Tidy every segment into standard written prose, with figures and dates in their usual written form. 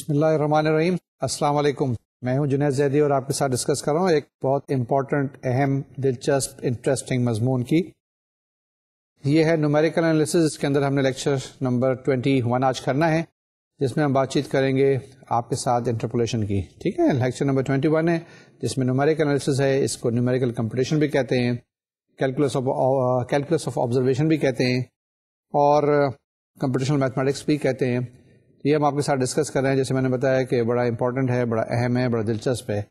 بسم اللہ الرحمن الرحیم. السلام علیکم. میں ہوں جنید زیدی اور آپ کے ساتھ ڈسکس کر رہا ہوں ایک بہت امپورٹنٹ، اہم، دلچسپ، انٹرسٹنگ مضمون کی. یہ ہے نومیریکل انالیسس. اس کے اندر ہم نے لیکچر نمبر 21 آج کرنا ہے، جس میں ہم بات چیت کریں گے آپ کے ساتھ انٹرپولیشن کی. ٹھیک ہے، لیکچر نمبر 21 ہے جس میں نومیریکل انالیسس ہے. اس کو نومیریکل کمپٹیشن بھی کہتے ہیں، کیلکولس آف آبزرویشن بھی کہتے ہیں، اور کمپٹیشنل میتھمیٹکس بھی کہتے ہیں. یہ ہم آپ کے ساتھ ڈسکس کر رہے ہیں. جیسے میں نے بتایا کہ بڑا امپورٹنٹ ہے، بڑا اہم ہے، بڑا دلچسپ ہے.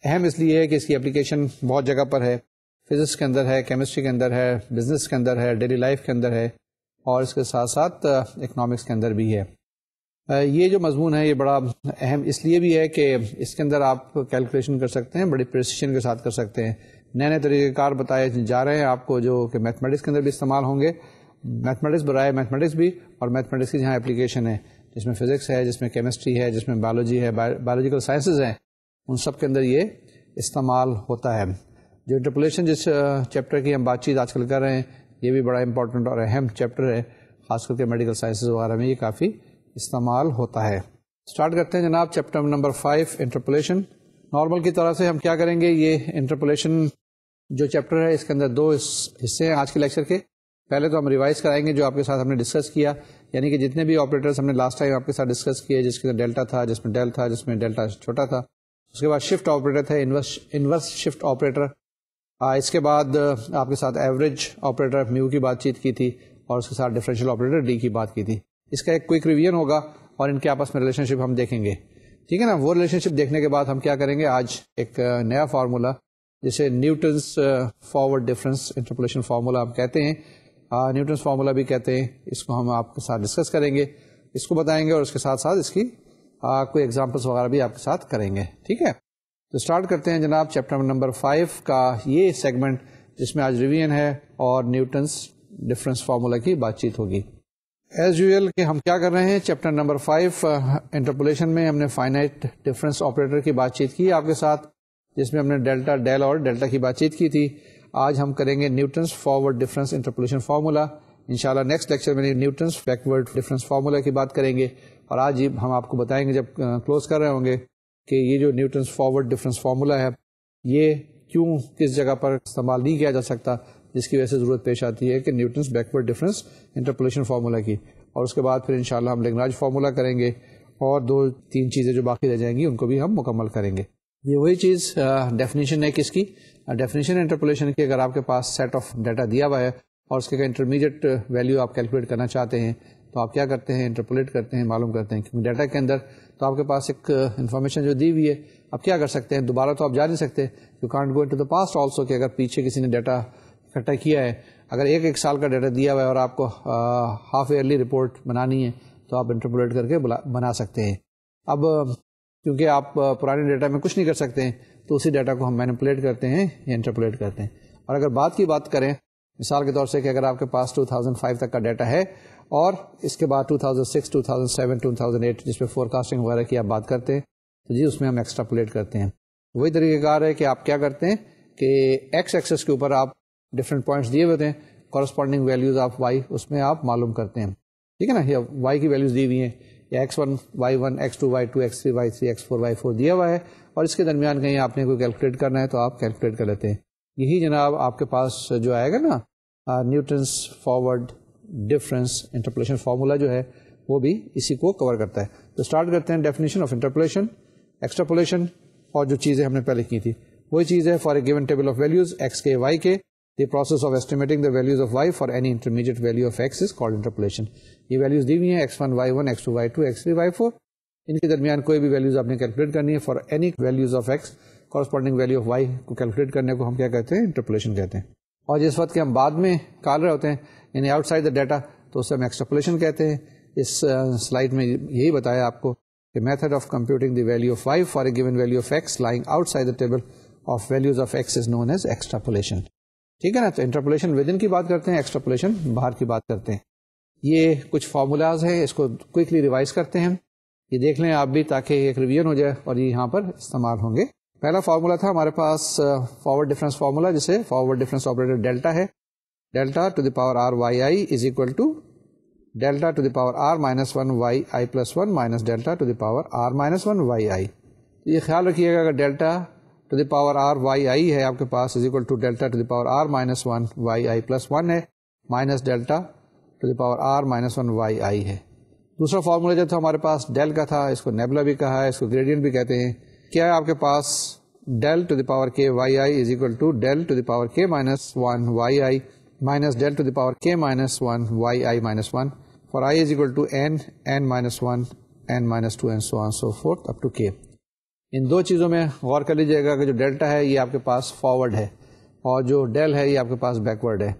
اہم اس لیے ہے کہ اس کی اپلیکیشن بہت جگہ پر ہے. فزکس کے اندر ہے، کیمسٹری کے اندر ہے، بزنس کے اندر ہے، ڈیلی لائف کے اندر ہے، اور اس کے ساتھ ساتھ اکنامکس کے اندر بھی ہے. یہ جو مضمون ہے یہ بڑا اہم اس لیے بھی ہے کہ اس کے اندر آپ کیلکولیشن کر سکتے ہیں، بڑی پریسیشن کے ساتھ کر سکتے ہیں. نئے نئے طریقہ کار بتائے جا رہے ہیں آپ کو، جو کہ میتھمیٹکس کے اندر بھی استعمال ہوں گے. میتھمیٹکس برائے میتھمیٹکس بھی، اور میتھمیٹکس کی جہاں اپلیکیشن ہے، جس میں فزکس ہے، جس میں کیمسٹری ہے، جس میں بایولوجی ہے، بایولوجیکل سائنسز ہیں، ان سب کے اندر یہ استعمال ہوتا ہے. جو انٹرپولیشن جس چیپٹر کی ہم بات چیت آج کل کر رہے ہیں، یہ بھی بڑا امپورٹنٹ اور اہم چیپٹر ہے. خاص کر کے میڈیکل سائنسز وغیرہ میں یہ کافی استعمال ہوتا ہے. اسٹارٹ کرتے ہیں جناب چیپٹر نمبر 5 انٹرپولیشن. نارمل کی طرح سے ہم کیا کریں گے، یہ انٹرپولیشن جو چیپٹر ہے اس کے اندر دو حصے ہیں آج کے لیکچر کے. پہلے تو ہم ریوائز کرائیں گے جو آپ کے ساتھ ہم نے ڈسکس کیا، یعنی کہ جتنے بھی آپریٹرز ہم نے لاسٹ ٹائم آپ کے ساتھ ڈسکس کیے، جس کے اندر ڈیلٹا تھا، جس میں ڈیل تھا، جس میں ڈیلٹا چھوٹا تھا. اس کے بعد شفٹ آپریٹر تھا، انورس شفٹ آپریٹر. اس کے بعد آپ کے ساتھ ایوریج آپریٹر میو کی بات چیت کی تھی، اور اس کے ساتھ ڈفرینشیل آپریٹر ڈی کی بات کی تھی. اس کا ایک کوئک ریویژن ہوگا اور ان کے آپس میں ریلیشن شپ ہم دیکھیں گے. ٹھیک ہے نا. وہ ریلیشن شپ دیکھنے کے بعد ہم کیا کریں گے، آج ایک نیا فارمولا جسے Newton's forward difference interpolation formula ہم کہتے ہیں، نیوٹنس فارمولا بھی کہتے ہیں. اس کو ہم آپ کے ساتھ ڈسکس کریں گے، اس کو بتائیں گے، اور اس کے ساتھ ساتھ اس کی کوئی ایگزامپلس وغیرہ بھی آپ کے ساتھ کریں گے. ٹھیک ہے، تو اسٹارٹ کرتے ہیں جناب چیپٹر نمبر 5 کا یہ سیگمنٹ، جس میں آج ریویژن ہے اور نیوٹنس ڈفرینس فارمولا کی بات چیت ہوگی. ایز یوزل کہ ہم کیا کر رہے ہیں، چیپٹر نمبر 5 انٹرپولیشن میں ہم نے فائنائٹ ڈفرینس آپریٹر کی بات چیت کی آپ کے ساتھ، جس میں ہم نے ڈیلٹا، ڈیل اور ڈیلٹا کی بات چیت کی تھی. آج ہم کریں گے Newton's forward difference interpolation formula. انشاءاللہ نیکسٹ لیکچر میں نیوٹنس بیکورڈ ڈفرینس فارمولا کی بات کریں گے. اور آج ہم آپ کو بتائیں گے جب کلوز کر رہے ہوں گے کہ یہ جو نیوٹنس فارورڈ ڈفرینس فارمولا ہے یہ کیوں، کس جگہ پر استعمال نہیں کیا جا سکتا، جس کی وجہ سے ضرورت پیش آتی ہے کہ Newton's backward difference interpolation formula کی. اور اس کے بعد پھر انشاءاللہ ہم لیگرانج فارمولا کریں گے، اور 2-3 چیزیں جو باقی رہ جائیں گی ان کو بھی ہم مکمل کریں گے. یہ وہی چیز ڈیفینیشن ہے کس کی، ڈیفینیشن انٹرپولیشن کی. اگر آپ کے پاس سیٹ آف ڈیٹا دیا ہوا ہے اور اس کے انٹرمیڈیٹ ویلیو آپ کیلکولیٹ کرنا چاہتے ہیں، تو آپ کیا کرتے ہیں، انٹرپولیٹ کرتے ہیں، معلوم کرتے ہیں. کیونکہ ڈیٹا کے اندر تو آپ کے پاس ایک انفارمیشن جو دی ہوئی ہے، آپ کیا کر سکتے ہیں، دوبارہ تو آپ جا نہیں سکتے. You can't go into the past also, کہ اگر پیچھے کسی نے ڈیٹا اکٹھا کیا ہے، اگر ایک سال کا ڈیٹا دیا ہوا ہے اور آپ کو ہاف ایئرلی رپورٹ بنانی ہے، تو آپ انٹرپولیٹ کر کے بنا سکتے ہیں. اب کیونکہ آپ پرانے ڈیٹا میں کچھ نہیں کر سکتے ہیں، تو اسی ڈیٹا کو ہم مینیپولیٹ کرتے ہیں یا انٹرپولیٹ کرتے ہیں. اور اگر بات کریں مثال کے طور سے کہ اگر آپ کے پاس 2005 تک کا ڈیٹا ہے، اور اس کے بعد 2006، 2007، 2008 جس پہ فور کاسٹنگ وغیرہ کی آپ بات کرتے ہیں، تو جی اس میں ہم ایکسٹراپولیٹ کرتے ہیں. وہی طریقہ کار ہے کہ آپ کیا کرتے ہیں کہ ایکس ایکسس کے اوپر آپ ڈفرینٹ پوائنٹس دیے ہوتے ہیں، کورسپونڈنگ ویلیوز آف وائی اس میں آپ معلوم کرتے ہیں. ٹھیک ہے نا. یا وائی کی ویلیوز دی ہوئی ہیں، یا x1 y1 x2 y2 x3 y3 x4 y4 دیا ہوا ہے، اور اس کے درمیان کہیں آپ نے کوئی کیلکولیٹ کرنا ہے تو آپ کیلکولیٹ کر لیتے ہیں. یہی جناب آپ کے پاس جو آئے گا نا Newton's forward difference interpolation formula جو ہے، وہ بھی اسی کو کور کرتا ہے. تو اسٹارٹ کرتے ہیں ڈیفینیشن آف انٹرپولیشن، ایکسٹراپولیشن، اور جو چیزیں ہم نے پہلے کی تھی وہی چیز ہے. For a given table of values x کے وائی کے، the process of estimating the values of y for any intermediate value of x is called interpolation. یہ ویلیوز دی ہوئی ہیں x1 y1 x2 y2 x3 y4. ان کے درمیان کوئی بھی values آپ نے کیلکولیٹ کرنی ہے. For any values of x corresponding value of y کو کیلکولیٹ کرنے کو ہم کیا کہتے ہیں، انٹرپولیشن کہتے ہیں. اور جس وقت کہ ہم بعد میں کال رہے ہوتے ہیں، یعنی آؤٹ سائڈ دا ڈیٹا، تو اسے ہم ایکسٹراپولیشن کہتے ہیں. اس سلائڈ میں یہی بتایا آپ کو کہ method of computing the value of y for a given value of x lying outside the table of values of x is known as extrapolation. ٹھیک ہے نا. تو انٹرپولیشن ود ان کی بات کرتے ہیں، ایکسٹراپولیشن باہر کی بات کرتے ہیں. یہ کچھ فارمولاز ہیں، اس کو کوئکلی ریوائز کرتے ہیں. یہ دیکھ لیں آپ بھی تاکہ ایک ریویژن ہو جائے، اور یہ یہاں پر استعمال ہوں گے. پہلا فارمولا تھا ہمارے پاس فارورڈ ڈفرینس فارمولا، جسے فارورڈ ڈفرینس آپریٹر ڈیلٹا ہے. Delta to the power R Y I is equal to delta to the power R minus one Y I plus one minus delta to the power R minus one Y I. یہ خیال رکھیے گا اگر delta to the power R Y I ہے آپ کے پاس is equal to delta to the power R minus one Y I plus one ہے minus delta to the power R minus one Y I ہے. دوسرا formula جو تھا ہمارے پاس ڈیل کا تھا, اس کو نیبلا بھی کہا ہے, اس کو گریڈینٹ بھی کہتے ہیں. کیا ہے آپ کے پاس del to the power k y I is equal to del to the power k minus one Y i minus del to the power k minus one Y i minus one for i is equal to n minus one n minus two and so on so forth up to k. ان دو چیزوں میں غور کر لیجیے گا کہ جو delta ہے یہ آپ کے پاس فارورڈ ہے اور جو ڈیل ہے یہ آپ کے پاس بیکورڈ ہے.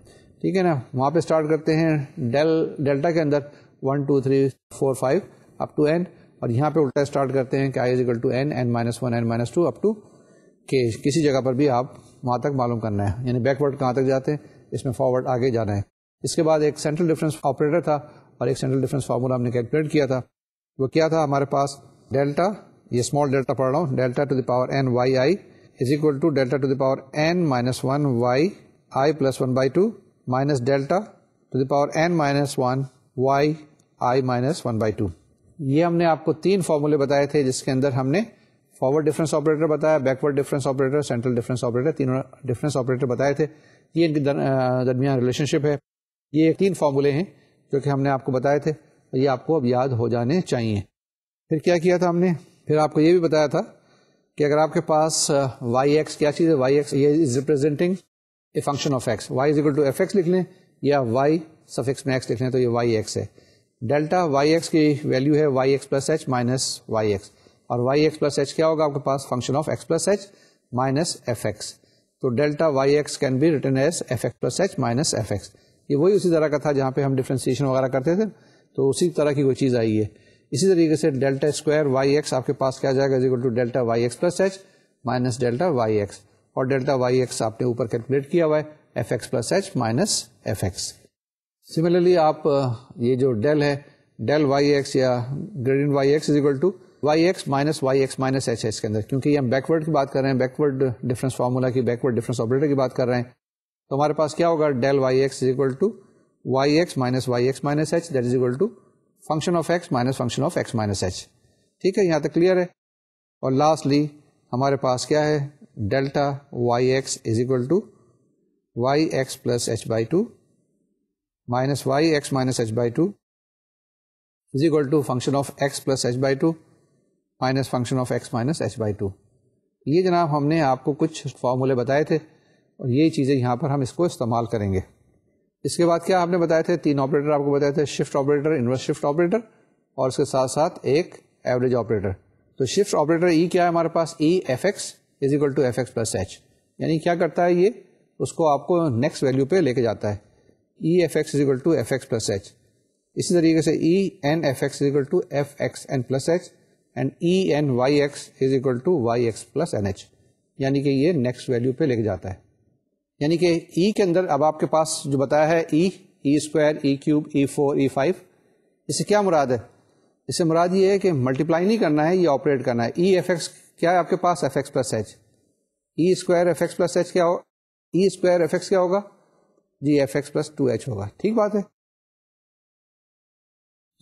ٹھیک ہے نا, وہاں پہ اسٹارٹ کرتے ہیں ڈیلٹا کے اندر 1 2 3 4 5 اپ ٹو این, اور یہاں پہ الٹا اسٹارٹ کرتے ہیں کہ i is equal to n minus one n minus two up to k. کسی جگہ پر بھی آپ وہاں تک معلوم کرنا ہے, یعنی بیکورڈ کہاں تک جاتے ہیں, اس میں فارورڈ آگے جانا ہے. اس کے بعد ایک سینٹرل ڈفرینس آپریٹر تھا اور ایک سینٹرل ڈفرینس فارمولا ہم نے کیلکولیٹ کیا تھا. وہ کیا تھا ہمارے پاس ڈیلٹا, یہ اسمال ڈیلٹا پڑھ رہا ہوں, delta to the power n y I is equal to delta to the power n minus one Y I plus one by two minus delta to the power n minus one Y i minus one by two. یہ ہم نے آپ کو تین فارمولے بتائے تھے جس کے اندر ہم نے فارورڈ ڈفرینس آپریٹر بتایا, backward difference operator, central difference operator, تینوں ڈفرینس آپریٹر بتائے تھے. یہ ان کے درمیان ریلیشن شپ ہے. یہ تین فارمولے ہیں جو کہ ہم نے آپ کو بتائے تھے, یہ آپ کو اب یاد ہو جانے چاہیے. پھر کیا کیا تھا ہم نے, پھر آپ کو یہ بھی بتایا تھا کہ اگر آپ کے پاس وائی ایکس, کیا چیز ہے وائی ایکس, یہ is representing a function of x, y is equal to f x لکھ لیں یا وائی سفکس میں ایکس لکھ لیں تو یہ وائی ایکس ہے. ڈیلٹا وائی ایکس کی ویلیو ہے y x plus h minus y x, اور وائی ایکس پلس ایچ کیا ہوگا آپ کے پاس function of x plus h minus f x. تو delta y x can be written as f x plus h minus f x. یہ وہی اسی طرح کا تھا جہاں پہ ہم ڈفرینسیشن وغیرہ کرتے تھے, تو اسی طرح کی کوئی چیز آئی ہے. اسی طریقے سے ڈیلٹا اسکوائر وائی ایکس آپ کے پاس کیا جائے گا is equal to delta y x plus h minus delta y x, اور ڈیلٹا وائی ایکس آپ نے اوپر کیلکولیٹ کیا ہوا ہے f x plus h minus f x. Similarly آپ یہ جو ڈیل ہے, ڈیل وائی ایکس یا gradient y x is equal to y x minus h ہے اس کے اندر, کیونکہ یہ ہم بیکورڈ کی بات کر رہے ہیں, بیکورڈ ڈفرینس فارمولا کی, بیکورڈ ڈفرینس آپریٹر کی بات کر رہے ہیں. تو ہمارے پاس کیا ہوگا del y x is equal to y x minus h that is equal to function of x minus function of x minus h. ٹھیک ہے, یہاں تک کلیئر ہے. اور لاسٹلی ہمارے پاس کیا ہے delta y x is equal to y x plus h by two minus y x minus h by two is equal to function of x plus h by two minus function of x minus h by two. یہ جناب ہم نے آپ کو کچھ فارمولے بتائے تھے اور یہ چیزیں یہاں پر ہم اس کو استعمال کریں گے. اس کے بعد کیا آپ نے بتایا تھے, تین آپریٹر آپ کو بتائے تھے, shift operator, inverse shift operator, اور اس کے ساتھ ساتھ ایک ایوریج آپریٹر. تو شفٹ آپریٹر ای کیا ہے ہمارے پاس, E f x is equal to f x plus h, یعنی کیا کرتا ہے یہ, اس کو آپ کو نیکسٹ ویلیو پہ لے کے جاتا ہے, E f x is equal to f x plus h. اسی طریقے سے E n f x is equal to f x n plus h and E n y x is equal to y x plus n h, یعنی کہ یہ next value پہ لے کے جاتا ہے. یعنی کہ ای کے اندر اب آپ کے پاس جو بتایا ہے ای اسکوائر, ای کیوب, ای 4, ای 5, اس سے کیا مراد ہے, اس سے مراد یہ ہے کہ ملٹیپلائی نہیں کرنا ہے, یہ آپریٹ کرنا ہے. ای ایف ایکس کیا ہے آپ کے پاس f x plus h, E square f x plus h کیا ہو, ای اسکوائر ایف ایکس کیا ہوگا جی ایف ایکس پلس 2 ایچ ہوگا. ٹھیک بات ہے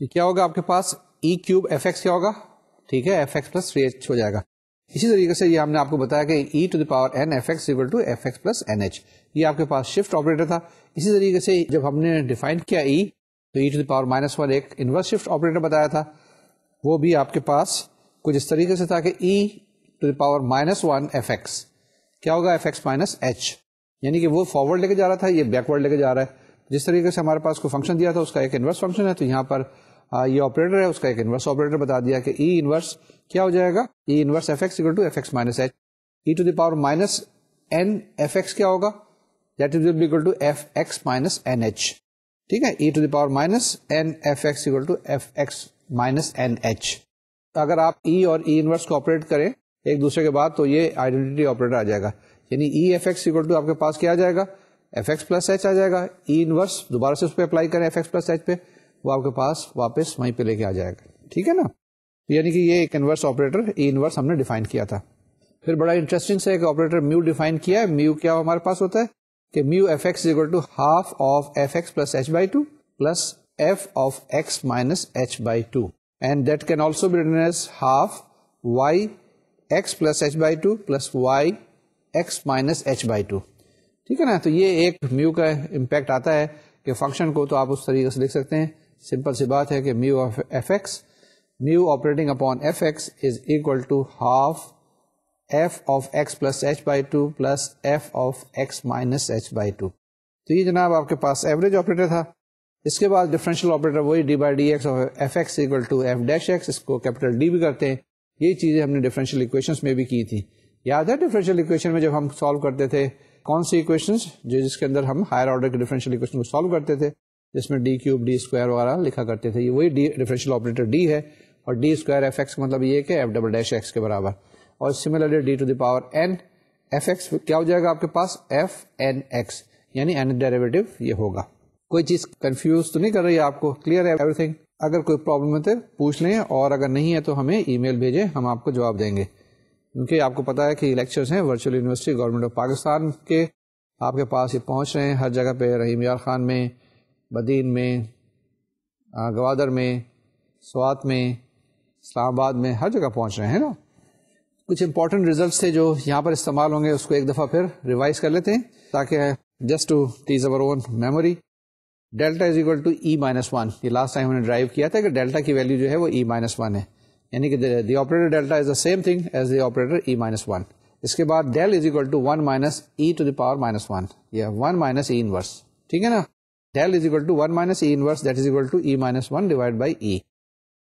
جی. کیا ہوگا آپ کے پاس ای کیوب ایف ایکس کیا ہوگا, ٹھیک ہے, ایف ایکس پلس 3 ایچ ہو جائے گا. اسی طریقے سے یہ ہم نے آپ کو بتایا کہ E to the power n f x equal to f x plus n h, یہ آپ کے پاس شفٹ آپریٹر تھا. اسی طریقے سے جب ہم نے ڈیفائن کیا ای, تو E to the power minus one ایک انورس شفٹ آپریٹر بتایا تھا, وہ بھی آپ کے پاس کچھ اس طریقے سے تھا کہ E to the power minus one f x کیا ہوگا ایف ایکس مائنس ایچ, یعنی کہ وہ فارورڈ لے کے جا رہا تھا, یہ بیکورڈ لے کے جا رہا ہے. جس طریقے سے ہمارے پاس کوئی فنکشن دیا تھا اس کا ایک انورس فنکشن ہے, تو یہاں پر یہ آپریٹر ہے اس کا ایک انورس آپریٹر بتا دیا کہ ای انورس کیا ہو جائے گا, E inverse f x equal to f x minus h. E to the power minus n f x کیا ہوگا, that is equal to f x minus n h. ٹھیک ہے, E to the power minus n f x equal to f x minus n h. اگر آپ ای اور E inverse کو operate کریں ایک دوسرے کے بعد تو یہ آئیڈینٹی آپریٹر آ جائے گا, یعنی E f x equal to آپ کے پاس کیا آ جائے گا ایف ایکس پلس ایچ آ جائے گا. ای انورس دوبارہ سے اس پہ اپلائی کریں ایف ایکس پلس ایچ پہ, وہ آپ کے پاس واپس وہیں پہ لے کے آ جائے گا. ٹھیک ہے نا, یعنی کہ یہ ایک انورس آپریٹر ای انورس ہم نے ڈیفائن کیا تھا. پھر بڑا انٹرسٹنگ سے ایک آپریٹر میو ڈیفائن کیا ہے. میو کیا ہمارے پاس ہوتا ہے کہ mu f x equal to half of f x plus h by two plus f of x minus h by 2, and that can also be written as half y x plus h by 2 plus y x minus h by 2. ٹھیک ہے نا. تو یہ ایک میو کا impact آتا ہے کہ فنکشن کو تو آپ اس طریقے سے لکھ سکتے ہیں. سمپل سی بات ہے کہ mu of f x, mu operating upon f x is equal to half f of x plus h by 2 plus f of x minus h by 2. تو یہ جناب آپ کے پاس ایوریج آپریٹر تھا. اس کے بعد ڈفرینشیل آپریٹر وہی d by d x of f x equal to f dash x, اس کو کیپٹل ڈی بھی کرتے ہیں. یہی چیزیں ہم نے ڈفرینشیل ایکویشنس میں بھی کی تھی. یاد ہے ڈفرینشیل ایکویشن میں جب ہم سالو کرتے تھے کون سی ایکویشنز جس کے اندر ہم ہائر آرڈر کے ڈفرینشیل ایکویشن کو سالو کرتے تھے, جس میں ڈی کیوب ڈی اسکوائر وغیرہ لکھا کرتے تھے. یہ وہی ڈفرینشیل آپریٹر ڈی ہے, اور ڈی اسکوائر ایف ایکس کا مطلب یہ کہ ایف ڈبل ڈیش ایکس کے برابر. اور similarly D to the power n f x کیا ہو جائے گا آپ کے پاس ایف این ایکس, یعنی این ڈیریویٹو یہ ہوگا. کوئی چیز کنفیوز تو نہیں کر رہی ہے آپ کو؟ کلیئر ہے ایوری تھنگ؟ اگر کوئی پرابلم ہے تو پوچھ لیں, اور اگر نہیں ہے تو ہمیں ای میل بھیجیں, ہم آپ کو جواب دیں گے. کیونکہ آپ کو پتا ہے کہ لیکچرز ہیں virtual university government of Pakistan کے, آپ کے پاس یہ پہنچ رہے ہیں ہر جگہ پہ, رحیم یار خان میں, بدین میں, گوادر میں, سوات میں, اسلام آباد میں, ہر جگہ پہنچ رہے ہیں نا. کچھ امپورٹنٹ ریزلٹس تھے جو یہاں پر استعمال ہوں گے, اس کو ایک دفعہ پھر ریوائز کر لیتے ہیں تاکہ just to tease our own memory. Delta is equal to E minus 1. یہ لاسٹ ٹائم ہم نے ڈرائیو کیا تھا کہ ڈیلٹا کی ویلیو جو ہے وہ ای مائنس 1 ہے, یعنی کہ the operator delta is the same thing as the operator E minus 1. اس کے بعد del is equal to 1 minus E to the power minus 1, یا 1 مائنس ای انورس. ٹھیک ہے نا. Del is equal to 1 minus E inverse, that is equal to E minus 1 divide by E.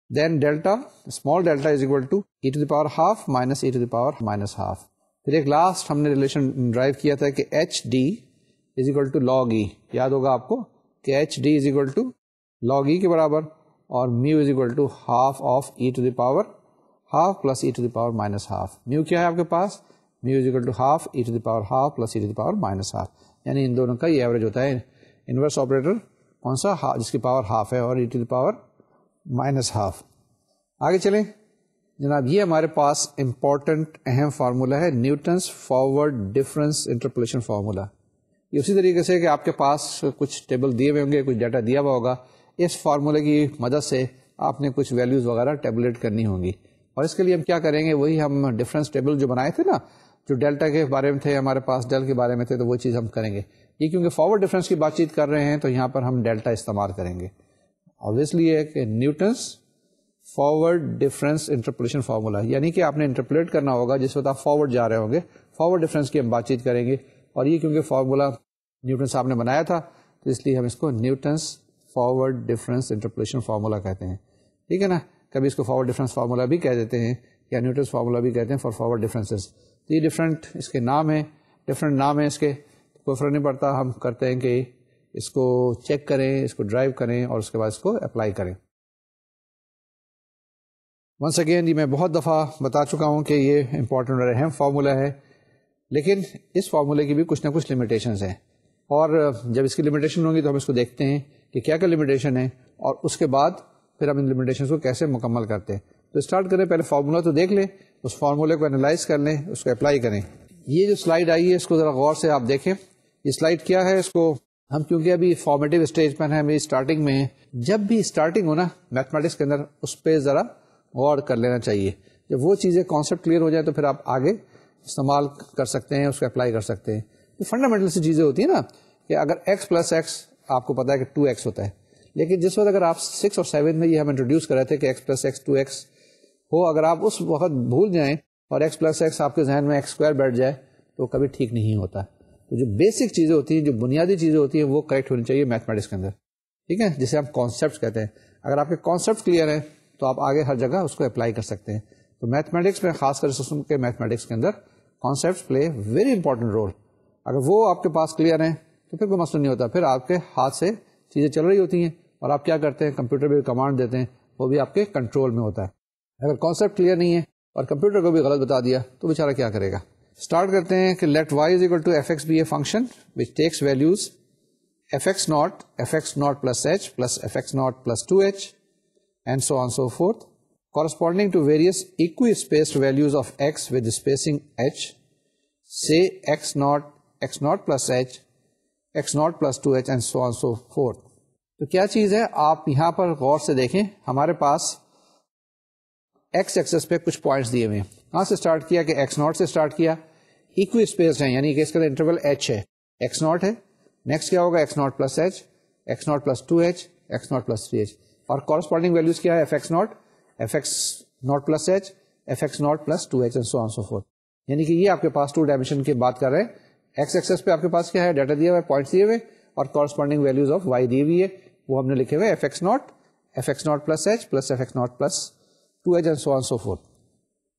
Then delta small delta is equal to E to the power half minus E to the power minus half. پھر ایک last ہم نے relation drive کیا تھا کہ h D is equal to log E. یاد ہوگا آپ کو کہ h D is equal to log E کے برابر, اور mu is equal to half of E to the power half plus E to the power minus half. Mu کیا ہے آپ کے پاس؟ Mu is equal to half E to the power half plus E to the power minus half, یعنی ان دونوں کا یہ ایوریج ہوتا ہے. انورس آپریٹر کون سا؟ جس کی پاور ہاف ہے, اور E to the power minus half. آگے چلیں جناب. یہ ہمارے پاس امپورٹنٹ اہم فارمولا ہے, Newton's forward difference interpolation formula. یہ اسی طریقے سے کہ آپ کے پاس کچھ ٹیبل دیے ہوئے ہوں گے, کچھ ڈیٹا دیا ہوا ہوگا, اس فارمولے کی مدد سے آپ نے کچھ ویلیوز وغیرہ ٹیبولیٹ کرنی ہوں گی. اور اس کے لیے ہم کیا کریں گے, وہی ہم ڈفرینس ٹیبل جو بنائے تھے نا, جو ڈیلٹا کے بارے میں تھے ہمارے پاس, ڈیل کے بارے میں تھے, تو وہ چیز ہم کریں گے. یہ کیونکہ فارورڈ ڈفرینس کی بات چیت کر رہے ہیں تو یہاں پر ہم ڈیلٹا استعمال کریں گے. obviously یہ ہے کہ Newton's forward difference interpolation formula, یعنی کہ آپ نے انٹرپولیٹ کرنا ہوگا جس وقت آپ فارورڈ جا رہے ہوں گے. فارورڈ ڈفرینس کی ہم بات چیت کریں گے, اور یہ کیونکہ فارمولا نیوٹن صاحب نے بنایا تھا تو اس لیے ہم اس کو Newton's forward difference interpolation formula کہتے ہیں. ٹھیک ہے نا. کبھی اس کو فارورڈ ڈفرینس فارمولا بھی کہہ دیتے ہیں, یا نیوٹنس فارمولا بھی کہتے ہیں فار فارورڈ ڈفرینسز. تو یہ ڈفرینٹ اس کے نام ہیں, ڈفرینٹ نام ہیں اس کے, کوئی فرق نہیں پڑتا. ہم کرتے ہیں کہ اس کو چیک کریں, اس کو ڈرائیو کریں, اور اس کے بعد اس کو اپلائی کریں. ونس اگین, یہ میں بہت دفعہ بتا چکا ہوں کہ یہ امپورٹنٹ اور اہم فارمولا ہے, لیکن اس فارمولے کی بھی کچھ نہ کچھ لمیٹیشنز ہیں. اور جب اس کی لمیٹیشن ہوں گی تو ہم اس کو دیکھتے ہیں کہ کیا کیا لمیٹیشن ہے, اور اس کے بعد پھر ہم ان لمیٹیشنز کو کیسے مکمل کرتے ہیں. تو اسٹارٹ کریں, پہلے فارمولا تو دیکھ لیں, اس فارمولے کو انالائز کر لیں, اس کو اپلائی کریں. یہ جو سلائڈ آئی ہے اس کو ذرا غور سے آپ دیکھیں. یہ سلائڈ کیا ہے, اس کو ہم کیونکہ ابھی فارمیٹیو اسٹیج پر ہیں, ابھی اسٹارٹنگ میں ہیں, جب بھی اسٹارٹنگ ہو نا میتھمیٹکس کے اندر اس پہ ذرا غور کر لینا چاہیے. جب وہ چیزیں کانسیپٹ کلیئر ہو جائیں تو پھر آپ آگے استعمال کر سکتے ہیں, اس کو اپلائی کر سکتے ہیں. یہ فنڈامنٹل سی چیزیں ہوتی ہیں نا, کہ اگر x پلس ایکس آپ کو پتا ہے کہ 2x ہوتا ہے, لیکن جس وقت اگر آپ 6 اور 7 میں یہ ہم انٹروڈیوس کر رہے تھے کہ x پلس ایکس 2x ہو, اگر آپ اس وقت بھول جائیں اور x پلس ایکس آپ کے ذہن میں x اسکوائر بیٹھ جائے تو کبھی ٹھیک نہیں ہوتا. تو جو بیسک چیزیں ہوتی ہیں, جو بنیادی چیزیں ہوتی ہیں, وہ کریکٹ ہونی چاہیے میتھمیٹکس کے اندر. ٹھیک ہے, جسے ہم کانسیپٹس کہتے ہیں. اگر آپ کے کانسیپٹ کلیئر ہیں تو آپ آگے ہر جگہ اس کو اپلائی کر سکتے ہیں. تو میتھمیٹکس میں, خاص کر سسٹم کے میتھمیٹکس کے اندر concepts play very important role. اگر وہ آپ کے پاس کلیئر ہیں تو پھر کوئی مسئلہ نہیں ہوتا. پھر آپ کے ہاتھ سے چیزیں چل رہی ہوتی ہیں, اور آپ کیا کرتے ہیں, کمپیوٹر پہ کمانڈ دیتے ہیں, وہ بھی آپ کے کنٹرول میں ہوتا ہے. اگر کانسیپٹ کلیئر نہیں ہے اور کمپیوٹر کو بھی غلط بتا دیا تو بیچارہ کیا کرے گا. اسٹارٹ کرتے ہیں کہ let y is equal to f x be a function which takes values f x not plus h plus f x not plus 2h and so on so forth corresponding to various equi-spaced values of x with spacing h, say x naught plus h, x naught plus 2h and so on so forth. تو کیا چیز ہے, آپ یہاں پر غور سے دیکھیں, ہمارے پاس ایکس ایکسس پہ کچھ پوائنٹس دیے ہوئے ہیں. کہاں سے اسٹارٹ کیا کہ ایکس ناٹ سے اسٹارٹ کیا, ایکوی اسپیس ہے, یعنی کہ اس کا انٹرول ایچ ہے, ایکس ناٹ ہے, نیکسٹ کیا ہوگا x not plus h, x not plus 2h, x not plus 3h, اور کورسپونڈنگ ویلوز کیا ہے f x nought, f x not plus h, f x not plus 2h and so on so forth. یعنی کہ یہ آپ کے پاس 2 dimension کی بات کر رہے ہیں. ایکس ایکسس پہ آپ کے پاس کیا ہے, ڈیٹا دیا ہوا ہے, پوائنٹس دیے ہوئے, اور کورسپونڈنگ ویلوز آف وائی دی ہوئی ہے, وہ ہم نے لکھے ہوئے f x not plus h plus f x not plus 2h and so on so forth.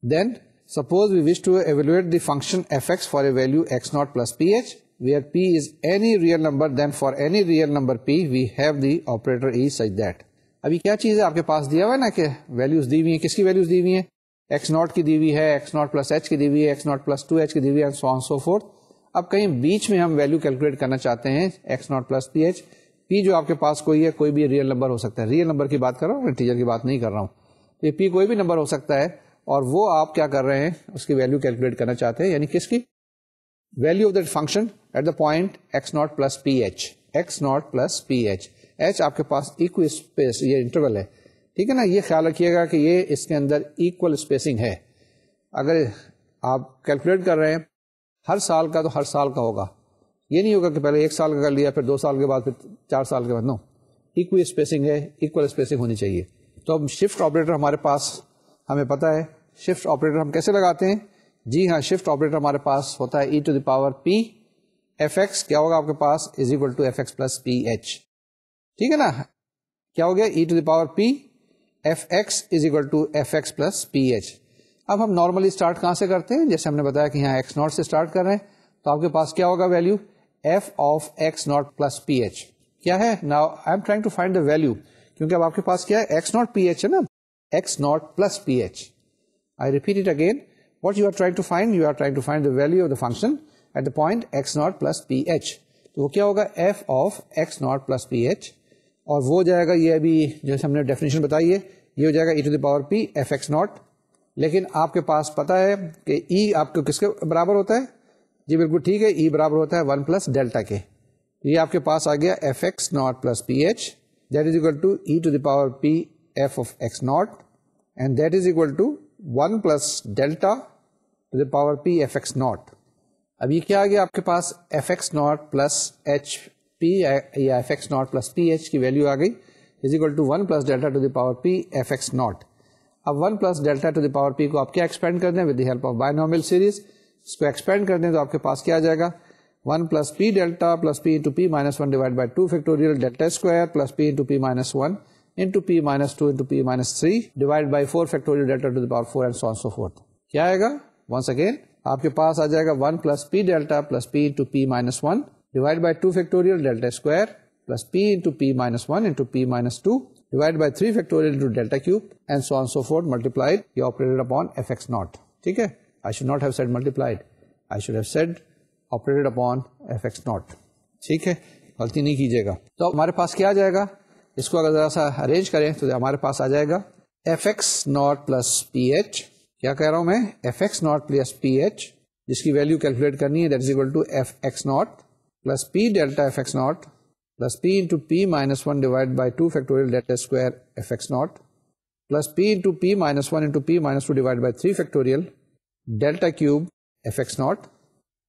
Then suppose we wish to evaluate the function fx for a value x naught plus ph, where p is any real number, then for any real number p we have the operator e such that. ابھی کیا چیز ہے آپ کے پاس دیا ہوا ہے نا کہ ویلیوز دی ہوئی ہیں, کس کی ویلیوز دی ہوئی ہیں, ایکس ناٹ کی دی ہوئی ہے, ایکس ناٹ پلس ایچ کی دی ہوئی ہے, ایکس ناٹ پلس 2h کی دی ہوئی ہے, سو آن سو فورتھ. اب کہیں بیچ میں ہم ویلیو کیلکولیٹ کرنا چاہتے ہیں x not plus p h, p جو آپ کے پاس کوئی ہے, کوئی بھی ریئل نمبر ہو سکتا ہے, ریئل نمبر کی بات کر رہا ہوں, انٹیجر کی بات نہیں کر رہا ہوں. یہ پی کوئی بھی نمبر ہو سکتا ہے, اور وہ آپ کیا کر رہے ہیں, اس کی ویلیو کیلکولیٹ کرنا چاہتے ہیں, یعنی کس کی value of that function at the point x not plus p h, x not plus p h. H آپ کے پاس ایکو اسپیس, یہ انٹرول ہے, ٹھیک ہے نا. یہ خیال رکھیے گا کہ یہ اس کے اندر ایکول اسپیسنگ ہے. اگر آپ کیلکولیٹ کر رہے ہیں ہر سال کا, تو ہر سال کا ہوگا, یہ نہیں ہوگا کہ پہلے 1 سال کا کر لیا, پھر 2 سال کے بعد, پھر 4 سال کے بعد. نو, ایکو اسپیسنگ ہے, ایکول اسپیسنگ ہونی چاہیے. تو اب شفٹ آپریٹر ہمارے پاس ہمیں پتا ہے, شفٹ آپریٹر ہم کیسے لگاتے ہیں, جی ہاں, شفٹ آپریٹر ہمارے پاس ہوتا ہے E to the power p f x, کیا ہوگا آپ کے پاس, is equal to f x plus p h, ٹھیک ہے نا. کیا ہو گیا, E to the power p f x is equal to f x plus p h. اب ہم نارملی اسٹارٹ کہاں سے کرتے ہیں, جیسے ہم نے بتایا کہ یہاں ایکس ناٹ سے اسٹارٹ کر رہے ہیں, تو آپ کے پاس کیا ہوگا value, f of x not plus p h کیا ہے. Now I am trying to find the value, کیونکہ اب آپ کے پاس کیا ہے, ایکس ناٹ پی ایچ ہے نا, x not plus p h. I repeat it again. What you are trying to find? You are trying to find the value of the function at the point x naught plus ph. تو وہ کیا ہوگا, f of x naught plus ph, اور وہ جائے گا, یہ ابھی جیسے ہم نے ڈیفینیشن بتائی ہے, یہ ہو جائے گا e to the power p f x naught. لیکن آپ کے پاس پتا ہے کہ e آپ کو کس کے برابر ہوتا ہے, جی بالکل ٹھیک ہے, e برابر ہوتا ہے 1 پلس ڈیلٹا کے. یہ آپ کے پاس آ گیا f x naught plus ph, that is equal to e to the power p f of x naught, and that is equal to 1 plus delta to the power p f x naught. اب یہ کیا آ گیا آپ کے پاس, f x naught plus h p یا f x naught plus p h کی value آ گئی, is equal to 1 plus delta to the power p f x naught. اب 1 plus delta to the power p کو آپ کیا expand کر دیں with the help of binomial series, اس کو expand کر دیں تو آپ کے پاس کیا آ جائے گا, 1 plus p delta plus p into p minus 1 divided by 2 factorial delta square plus p into p minus 1 into p minus 2 into p minus 3 divided by 4 factorial delta to the power 4 and so on so forth. کیا آئے گا, once again آپ کے پاس آ جائے گا 1 plus p delta plus p into p minus 1 divided by 2 factorial delta square plus p into p minus 1 into p minus 2 divided by 3 factorial into delta cube and so on so forth multiplied, you operated upon fx naught. ٹھیک ہے, I should not have said multiplied, I should have said operated upon fx naught. ٹھیک ہے, غلطی نہیں کیجیے گا. تو ہمارے پاس کیا آ جائے گا, اس کو اگر ذرا سا ارینج کریں تو ہمارے پاس آ جائے گا f x not plus p h. کیا کہہ رہا ہوں میں, f x not plus p h, جس کی ویلیو کیلکولیٹ کرنی ہے, that is equal to f x not plus p delta f x not plus p into p minus 1 divide by 2 factorial delta square f x not plus p into p minus 1 into p minus 2 divide by 3 factorial delta cube f x not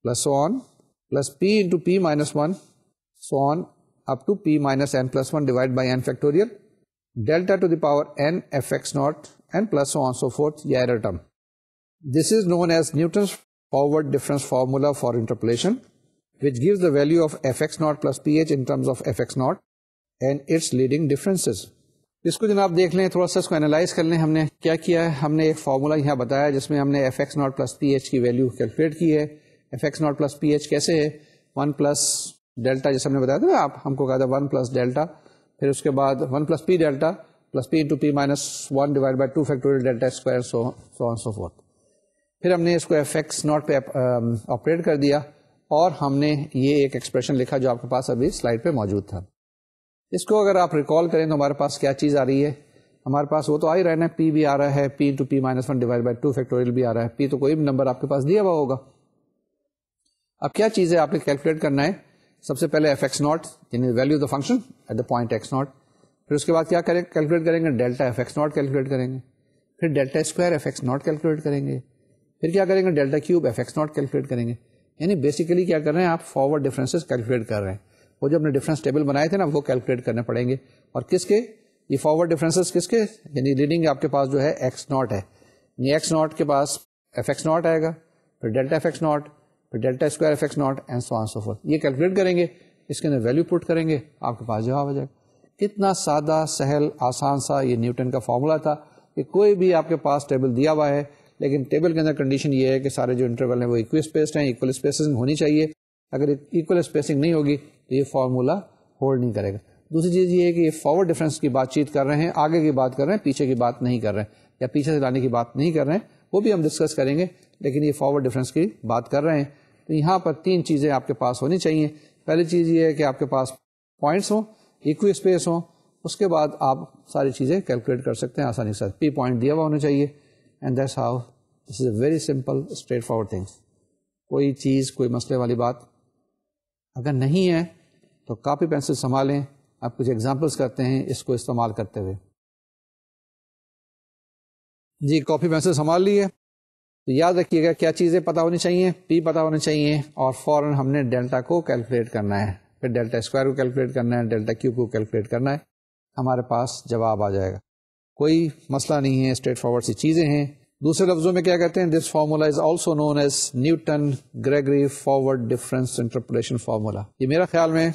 plus so on plus p into p minus 1 so on up to p minus n plus 1 divided by n factorial delta to the power n fx naught and plus so on so forth, یہ error term. This is known as Newton's forward difference formula for interpolation, which gives the value of fx naught plus ph in terms of fx naught and its leading differences. اس کو جناب دیکھ لیں, تھوڑا سا اس کو analyse کر لیں. ہم نے کیا کیا ہے, ہم نے ایک فارمولا یہاں بتایا جس میں ہم نے fx naught plus ph کی ویلیو کیلکولیٹ کی ہے. fx naught plus ph کیسے ہے, 1 plus ڈیلٹا, جیسے ہم نے بتایا تھا نا, آپ ہم کو کہا تھا 1 پلس ڈیلٹا, پھر اس کے بعد 1 plus p delta plus p into p minus 1 divide by 2 factorial delta square so on so forth. پھر ہم نے اس کو ایف ایکس ناٹ پہ آپریٹ کر دیا, اور ہم نے یہ ایک ایکسپریشن لکھا جو آپ کے پاس ابھی سلائڈ پہ موجود تھا. اس کو اگر آپ ریکال کریں تو ہمارے پاس کیا چیز آ رہی ہے, ہمارے پاس وہ تو آ ہی رہنا ہے, پی بھی آ رہا ہے, p into p minus 1 divide by 2 factorial بھی آ رہا ہے, پی تو کوئی بھی نمبر آپ کے پاس دیا ہوا ہوگا. اب کیا چیز ہے آپ نے کیلکولیٹ کرنا ہے سب سے پہلے ایف ایکس ناٹ یعنی value of the function at the point x nought. پھر اس کے بعد کیا کیلکولیٹ کریں گے, delta f x nought calculate کریں گے. پھر delta square f x nought calculate کریں گے. پھر کیا کریں گے, delta cube f x nought calculate کریں گے. یعنی بیسیکلی کیا کر رہے ہیں آپ, فارورڈ ڈفرینسز کیلکولیٹ کر رہے ہیں. وہ جو اپنے ڈفرینس ٹیبل بنائے تھے نا وہ کیلکولیٹ کرنے پڑیں گے. اور کس کے, یہ فارورڈ ڈفرینسز کس کے, یعنی ریڈنگ آپ کے پاس جو ہے ایکس ناٹ ہے, یعنی ایکس ناٹ کے پاس ایف ایکس ناٹ آئے گا, پھر ڈیلٹا ایف ایکس ناٹ, پھر delta square f x nought and so on so forth. یہ کیلکولیٹ کریں گے, اس کے اندر ویلو پٹ کریں گے, آپ کے پاس جواب آ جائے گا. کتنا سادہ سہل آسان سا یہ نیوٹن کا فارمولا تھا کہ کوئی بھی آپ کے پاس ٹیبل دیا ہوا ہے, لیکن ٹیبل کے اندر کنڈیشن یہ ہے کہ سارے جو انٹرول ہیں وہ اکوی اسپیسڈ ہیں, اکول اسپیسنگ ہونی چاہیے. اگر اکول اسپیسنگ نہیں ہوگی تو یہ فارمولا ہولڈ نہیں کرے گا. دوسری چیز یہ ہے کہ یہ فارورڈ ڈفرینس کی بات چیت کر رہے ہیں, آگے کی بات کر رہے ہیں, پیچھے کی بات نہیں کر رہے ہیں, یا پیچھے سے لانے کی بات نہیں کر رہے ہیں, وہ بھی ہم ڈسکس کریں گے, لیکن یہ فارورڈ ڈفرینس کی بات کر رہے ہیں. تو یہاں پر 3 چیزیں آپ کے پاس ہونی چاہیے. پہلی چیز یہ ہے کہ آپ کے پاس پوائنٹس ہوں, اکوی اسپیس ہوں, اس کے بعد آپ ساری چیزیں کیلکولیٹ کر سکتے ہیں آسانی سے. پی پوائنٹ دیا ہوا ہونا چاہیے, and that's how this is a very simple straight forward thing. کوئی چیز, کوئی مسئلے والی بات اگر نہیں ہے تو کاپی پینسل سنبھالیں. آپ کچھ ایگزامپلس کرتے ہیں اس کو استعمال کرتے ہوئے. جی کاپی پینسل سنبھال لی ہے تو یاد رکھیے گا کیا چیزیں پتہ ہونی چاہیے, پی پتہ ہونی چاہیے, اور فوراً ہم نے ڈیلٹا کو کیلکولیٹ کرنا ہے, پھر ڈیلٹا اسکوائر کو کیلکولیٹ کرنا ہے, ڈیلٹا کیوب کو کیلکولیٹ کرنا ہے, ہمارے پاس جواب آ جائے گا. کوئی مسئلہ نہیں ہے, اسٹریٹ فارورڈ سی چیزیں ہیں. دوسرے لفظوں میں کیا کہتے ہیں, this formula is also known as Newton Gregory forward difference interpolation formula. یہ میرا خیال میں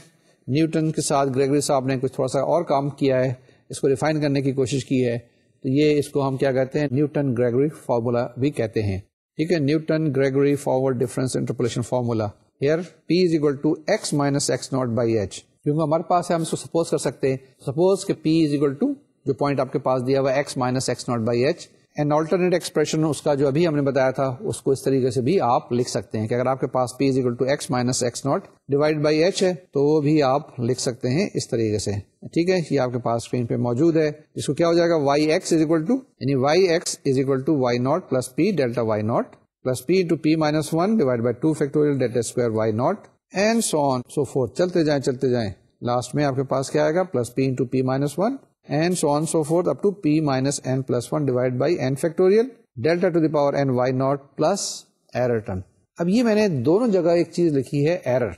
نیوٹن کے ساتھ گریگری صاحب نے کچھ تھوڑا سا اور کام کیا ہے, اس کو ریفائن کرنے کی کوشش کی ہے. تو یہ اس کو ہم کیا کہتے ہیں, نیوٹن گریگری فارمولا بھی کہتے ہیں. ٹھیک ہے, Newton Gregory forward difference interpolation formula. Here P is equal to x minus x naught by h. کیونکہ ہمارے پاس ہے, ہم اس کو سپوز کر سکتے ہیں, سپوز کہ P is equal to جو پوائنٹ آپ کے پاس دیا ہوا ہے x minus x naught by h, and alternate expression اس کا جو ابھی ہم نے بتایا تھا اس کو اس طریقے سے بھی آپ لکھ سکتے ہیں کہ اگر آپ کے پاس P is equal to x minus x naught divide by h ہے تو وہ بھی آپ لکھ سکتے ہیں اس طریقے سے. ٹھیک ہے, یہ آپ کے پاس اسکرین پہ موجود ہے, جس کو کیا ہو جائے گا, yx is equal to یعنی yx is equal to y naught plus p delta y naught plus p into p minus 1 divided by 2 factorial delta square y naught and so on so forth. چلتے جائیں, last میں آپ کے پاس کیا آئے گا, plus p into p minus 1 and so on so forth up to p minus n plus 1 divided by n factorial delta to the power n y naught plus error term. اب یہ میں نے دونوں جگہ ایک چیز لکھی ہے ایرر,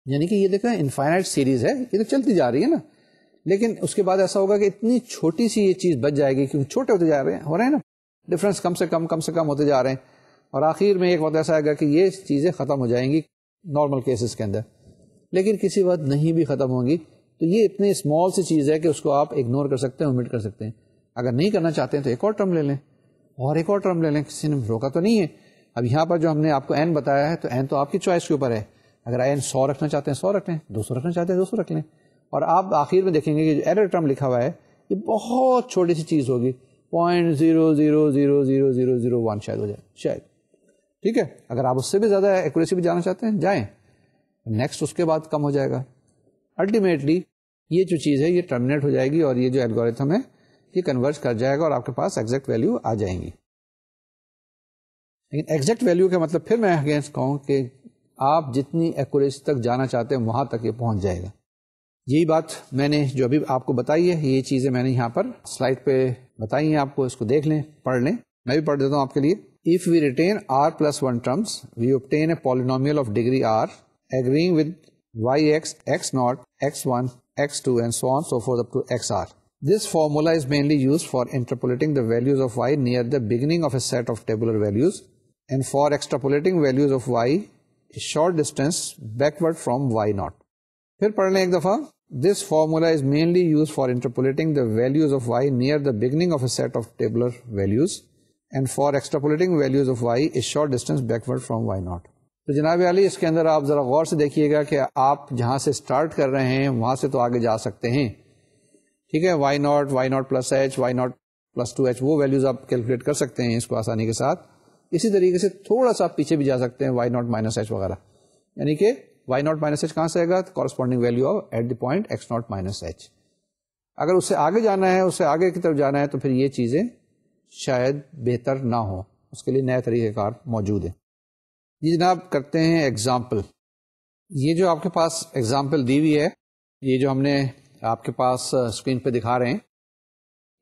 یعنی کہ یہ دیکھیں انفائنائٹ سیریز ہے, یہ تو چلتی جا رہی ہے نا, لیکن اس کے بعد ایسا ہوگا کہ اتنی چھوٹی سی یہ چیز بچ جائے گی, کیونکہ چھوٹے ہوتے جا رہے ہیں, ہو رہے ہیں نا, ڈفرینس کم سے کم ہوتے جا رہے ہیں, اور آخر میں ایک وقت ایسا آئے گا کہ یہ چیزیں ختم ہو جائیں گی نارمل کیسز کے اندر, لیکن کسی وقت نہیں بھی ختم ہوں گی. تو یہ اتنی اسمال سی چیز ہے کہ اس کو آپ اگنور کر سکتے ہیں, اومٹ کر سکتے ہیں. اگر نہیں کرنا چاہتے ہیں تو ایک اور ٹرم لے لیں, اور ایک اور ٹرم لے لیں, کسی نے روکا تو نہیں ہے. اب یہاں پر جو ہم نے آپ کو n بتایا ہے تو n تو آپ کی چوائس کے اوپر ہے, اگر n 100 رکھنا چاہتے ہیں 100 رکھ لیں, 200 رکھنا چاہتے ہیں 200 رکھ لیں. اور آپ آخر میں دیکھیں گے کہ جو ایرر ٹرم لکھا ہوا ہے یہ بہت چھوٹی سی چیز ہوگی, 0.0000001 شاید ہو جائے, شاید. ٹھیک ہے, اگر آپ اس سے بھی زیادہ ایکوریسی بھی جانا چاہتے ہیں جائیں, نیکسٹ اس کے بعد کم ہو جائے گا. الٹیمیٹلی یہ جو چیز ہے یہ ٹرمینیٹ ہو جائے گی, اور یہ جو الگوریتھم ہے یہ کنورج کر جائے گا, اور آپ کے پاس ایگزیکٹ ویلیو آ جائیں گی. لیکن ایگزیکٹ ویلیو کا مطلب پھر میں اگینسٹ کہوں کہ آپ جتنی ایکوریسی تک جانا چاہتے ہیں وہاں تک یہ پہنچ جائے گا. یہی بات میں نے جو ابھی آپ کو بتائی ہے, یہ چیزیں میں نے یہاں پر سلائڈ پہ بتائی ہیں آپ کو, اس کو دیکھ لیں, پڑھ لیں, میں بھی پڑھ دیتا ہوں آپ کے لیے. If we retain r plus 1 terms, we obtain a polynomial of degree r agreeing with yx, x naught, x1, x2 and so on so forth up to xr. This formula is mainly used for interpolating the values of y near the beginning of a set of tabular values and for extrapolating values of y a short distance backward from y naught. پھر پڑھ لیں ایک دفعہ. This formula is mainly used for interpolating the values of y near the beginning of a set of tabular values and for extrapolating values of y a short distance backward from y naught. تو جناب علی اس کے اندر آپ ذرا غور سے دیکھیے گا کہ آپ جہاں سے اسٹارٹ کر رہے ہیں وہاں سے تو آگے جا سکتے ہیں. ٹھیک ہے, y naught plus h, y naught plus 2h, وہ ویلیوز آپ کیلکولیٹ کر سکتے ہیں اس کو آسانی کے ساتھ. اسی طریقے سے تھوڑا سا آپ پیچھے بھی جا سکتے ہیں, y naught minus h وغیرہ, یعنی کہ y naught minus h کہاں سے آئے گا, corresponding value of at the point x naught minus h. اگر اس سے آگے جانا ہے, اس سے آگے کی طرف جانا ہے تو پھر یہ چیزیں شاید بہتر نہ ہو, اس کے لیے نئے طریقہ کار موجود ہے. یہ جناب کرتے ہیں ایگزامپل. یہ جو آپ کے پاس ایگزامپل دی ہوئی ہے, یہ جو ہم نے آپ کے پاس اسکرین پہ دکھا رہے ہیں,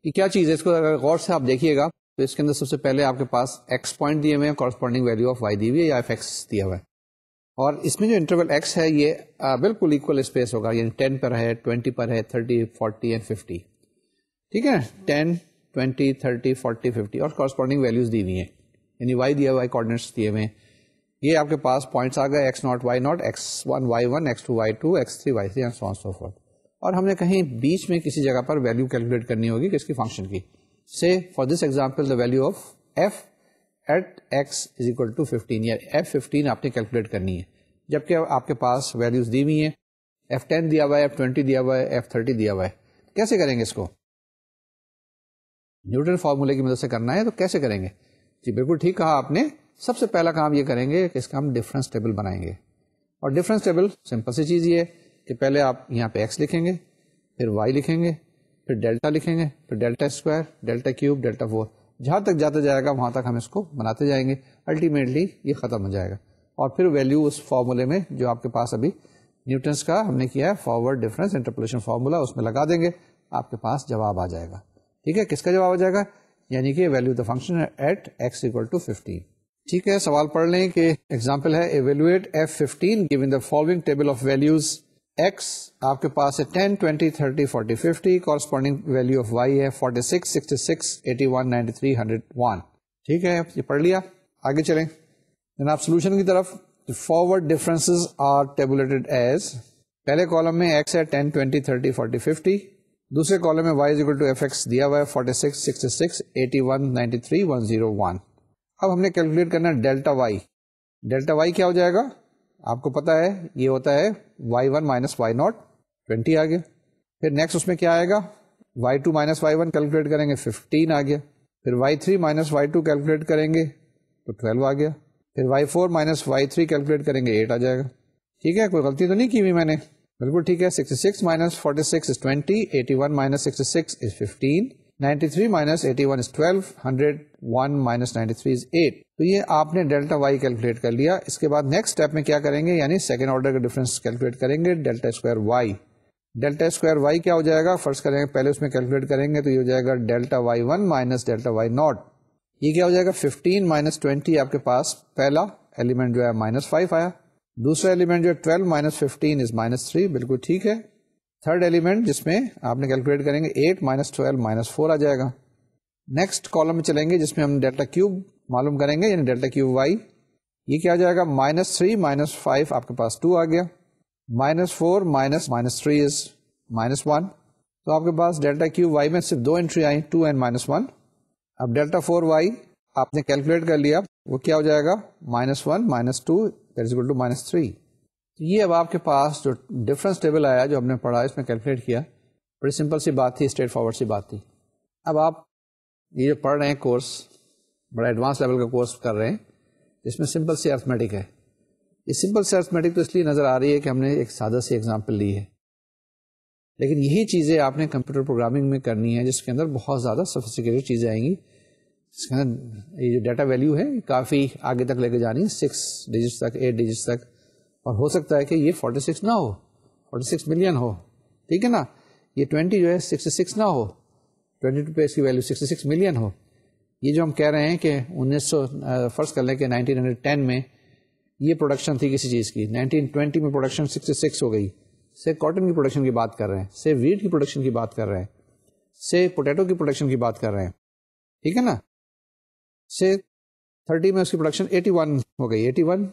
یہ کیا چیز ہے؟ اس کو اگر غور سے آپ دیکھیے گا تو اس کے اندر سب سے پہلے آپ کے پاس ایکس پوائنٹ دیے ہوئے ہیں, کورسپونڈنگ ویلیو آف وائی دی ہوئی ہے یا ایف ایکس دیا ہوا ہے, اور اس میں جو انٹرول ایکس ہے یہ بالکل ایکول اسپیس ہوگا, یعنی 10 پر ہے, 20 پر ہے, 30, 40 اینڈ 50. ٹھیک ہے, 10, 20, 30, 40, 50 اور کورسپونڈنگ ویلیوز دی ہوئی ہیں, یعنی وائی دیا ہوا ہے, کوآرڈینیٹس دیے ہوئے ہیں. یہ آپ کے پاس پوائنٹس آ گئے x0 y0 x1 y1 x2 y2 x3 y3 and so on so forth. اور ہم نے کہیں بیچ میں کسی جگہ پر ویلیو کیلکولیٹ کرنی ہوگی کس کی فنکشن کی. Say for this example the value of f at x is equal to 15, یا f15 آپ نے کیلکولیٹ کرنی ہے, جبکہ آپ کے پاس ویلیوز دی ہوئی ہیں, f10 دیا ہوا ہے, f20 دیا ہوا ہے, f30 دیا ہوا ہے. کیسے کریں گے اس کو؟ نیوٹن فارمولے کی مدد سے کرنا ہے, تو کیسے کریں گے؟ جی بالکل ٹھیک کہا آپ نے. سب سے پہلا کام یہ کریں گے کہ اس کا ہم ڈفرینس ٹیبل بنائیں گے, اور ڈفرینس ٹیبل سمپل سی چیز یہ ہے کہ پہلے آپ یہاں پہ x لکھیں گے, پھر y لکھیں گے, پھر ڈیلٹا لکھیں گے, پھر delta square, delta cube, delta 4, جہاں تک جاتا جائے گا وہاں تک ہم اس کو بناتے جائیں گے. الٹیمیٹلی یہ ختم ہو جائے گا, اور پھر ویلیو اس فارمولے میں جو آپ کے پاس ابھی نیوٹنس کا ہم نے کیا ہے فارورڈ ڈفرینس انٹرپولیشن فارمولا, اس میں لگا دیں گے, آپ کے پاس جواب آ جائے گا. ٹھیک ہے, کس کا جواب آ جائے گا؟ یعنی کہ value the function at x equal to 15. ٹھیک ہے, سوال پڑھ لیں کہ ایگزامپل ہے evaluate f15 given the following table of values. x آپ کے پاس ہے 10, 20, 30, 40, 50, corresponding value of y ہے 46, 66, 81, 93, 101. ٹھیک ہے, یہ پڑھ لیا, آگے چلیں جناب سولوشن کی طرف. Forward differences are tabulated as, پہلے کالم میں x ہے 10, 20, 30, 40, 50, دوسرے کالم میں y is equal to fx دیا ہوا ہے 46, 66, 81, 93, 101. اب ہم نے کیلکولیٹ کرنا ہے ڈیلٹا وائی. ڈیلٹا وائی کیا ہو جائے گا؟ آپ کو پتا ہے یہ ہوتا ہے y1 مائنس y0, 20 آ گیا. پھر نیکسٹ اس میں کیا آئے گا؟ y2 مائنس y1 کیلکولیٹ کریں گے 15 آ گیا. پھر y3 مائنس y2 کیلکولیٹ کریں گے تو 12 آ گیا. پھر y4 مائنس y3 کیلکولیٹ کریں گے 8 آ جائے گا. ٹھیک ہے, کوئی غلطی تو نہیں کی ہوئی میں نے؟ بالکل ٹھیک ہے. 66 minus 46 is 20, 81 minus 66 is 15, 93 minus 81 is 12, 101 minus 93 is 8. تو یہ آپ نے ڈیلٹا وائی کیلکولیٹ کر لیا. اس کے بعد نیکسٹ اسٹیپ میں کیا کریں گے؟ یعنی سیکنڈ آرڈر کا ڈفرینس کیلکولیٹ کریں گے, delta square y. Delta square y کیا ہو جائے گا؟ فرض کریں گے پہلے اس میں کیلکولیٹ کریں گے تو یہ ہو جائے گا delta y 1 minus delta y naught. یہ کیا ہو جائے گا؟ 15 مائنس 20, آپ کے پاس پہلا ایلیمنٹ جو ہے مائنس 5 آیا, دوسرا ایلیمنٹ جو ہے 12 مائنس 15 از مائنس 3, بالکل ٹھیک ہے. تھرڈ ایلیمنٹ جس میں آپ نے کیلکولیٹ کریں گے 8 مائنس 12 مائنس 4 آ جائے گا. نیکسٹ کالم میں چلیں گے جس میں ہم ڈیلٹا کیوب معلوم کریں گے, یعنی ڈیلٹا کیوب وائی. یہ کیا جائے گا؟ مائنس 3 مائنس 5 آپ کے پاس 2 آ گیا, minus 4 minus minus 3 is minus 1. تو آپ کے پاس ڈیلٹا کیوب وائی میں صرف 2 انٹری آئی, 2 اینڈ مائنس 1. اب ڈیلٹا 4 وائی آپ نے کیلکولیٹ کر لیا, وہ کیا ہو جائے گا؟ Minus 1 minus 2 that is equal to minus 3. یہ اب آپ کے پاس جو ڈفرینس ٹیبل آیا جو ہم نے پڑھا اس میں کیلکولیٹ کیا, بڑی سمپل سی بات تھی, اسٹریٹ فارورڈ سی بات تھی. اب آپ یہ جو پڑھ رہے ہیں کورس, بڑا ایڈوانس لیول کا کورس کر رہے ہیں جس میں سمپل سی ارتھمیٹک ہے. یہ سمپل سی ارتھمیٹک تو اس لیے نظر آ رہی ہے کہ ہم نے ایک سادہ سی ایگزامپل لی ہے, لیکن یہی چیزیں آپ نے کمپیوٹر پروگرامنگ میں کرنی ہے جس کے اندر بہت زیادہ سوفسٹیکیٹڈ چیزیں آئیں گی. اس کے اندر یہ جو ڈیٹا ویلیو ہے کافی آگے تک لے کے جانی, 6 ڈیجٹس تک, 8 ڈیجٹس تک, اور ہو سکتا ہے کہ یہ 46 نہ ہو, 46 ملین ہو. ٹھیک ہے نا, یہ 20 جو ہے 66 نہ ہو, 22 پہ اس کی ویلیو 66 ملین ہو. یہ جو ہم کہہ رہے ہیں کہ 1900 فرض کر لیں کہ 1910 میں یہ پروڈکشن تھی کسی چیز کی, 1920 میں پروڈکشن 66 ہو گئی. سے کاٹن کی پروڈکشن کی بات کر رہے ہیں, سے ویٹ کی پروڈکشن کی بات کر رہے ہیں, سے پوٹیٹو کی پروڈکشن کی بات کر رہے ہیں. ٹھیک ہے نا, سے 30 میں اس کی پروڈکشن 81 ہو گئی, 81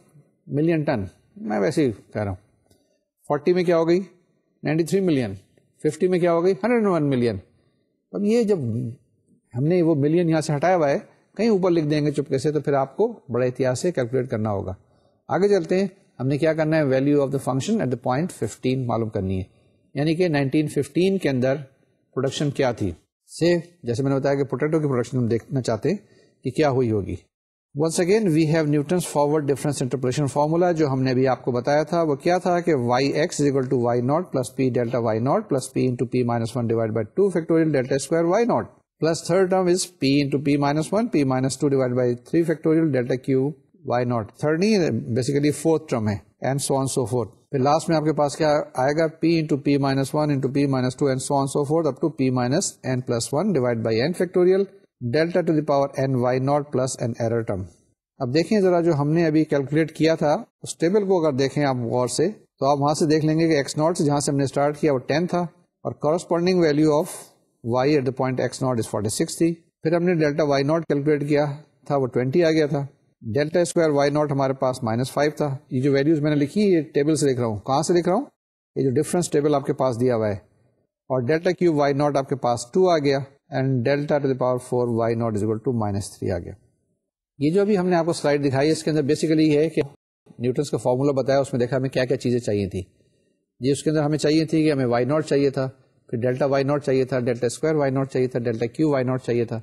ملین ٹن. میں ویسے ہی کہہ رہا ہوں. 40 میں کیا ہو گئی؟ 93 ملین. 50 میں کیا ہو گئی؟ 101 ملین. اب یہ جب ہم نے وہ ملین یہاں سے ہٹایا ہوا ہے, کہیں اوپر لکھ دیں گے چپکے سے, تو پھر آپ کو بڑے احتیاط سے کیلکولیٹ کرنا ہوگا. آگے چلتے ہیں, ہم نے کیا کرنا ہے؟ Value of the function at the point 15 معلوم کرنی ہے, یعنی کہ 1915 کے اندر پروڈکشن کیا تھی. سے جیسے میں نے بتایا کہ پوٹیٹو کی پروڈکشن ہم دیکھنا چاہتے ہیں کہ کیا ہوئی ہوگی. Once again we have Newton's forward difference interpolation formula, جو ہم نے ابھی آپ کو بتایا تھا. وہ کیا تھا کہ yx is equal to y0 plus p delta y0 plus p into p minus 1 divided by 2 factorial delta square y0 plus third term is p into p minus 1 p minus 2 divided by 3 factorial delta q y0. Third نہیں, basically fourth term ہے. And so on so forth. پھر last میں آپ کے پاس کیا آئے گا, p into p minus one into p minus two and so on so forth up to p minus n plus one divide by n factorial delta to the power n y nought plus n error term. اب دیکھیں ذرا جو ہم نے ابھی calculate کیا تھا اس table کو اگر دیکھیں آپ غور سے تو آپ وہاں سے دیکھ لیں گے کہ ایکس ناٹ سے جہاں سے ہم نے اسٹارٹ کیا وہ 10 تھا اور corresponding value of y at the point x not is 46 تھی. پھر ہم نے ڈیلٹا وائی ناٹ کیلکولیٹ کیا تھا وہ 20 آ گیا تھا. ڈیلٹا اسکوائر وائی ناٹ ہمارے پاس -5 تھا. یہ جو ویلیوز میں نے لکھی یہ ٹیبل سے لکھ رہا ہوں. کہاں سے لکھ رہا ہوں؟ یہ جو ڈفرینس ٹیبل آپ کے پاس دیا ہوا ہے. اور ڈیلٹا کیوب وائی ناٹ آپ کے پاس 2 آ گیا and delta to the power 4 y not is equal to -3 آ گیا. یہ جو ابھی ہم نے آپ کو سلائڈ دکھائی ہے اس کے اندر بیسیکلی یہ ہے کہ نیوٹنس کا فارمولا بتایا, اس میں دیکھا ہمیں کیا کیا چیزیں چاہیے تھی. جی اس کے اندر ہمیں چاہیے تھی کہ ہمیں وائی ناٹ چاہیے تھا, پھر ڈیلٹا وائی ناٹ چاہیے تھا, ڈیلٹا اسکوائر وائی ناٹ چاہیے تھا, ڈیلٹا کیو وائی ناٹ چاہیے تھا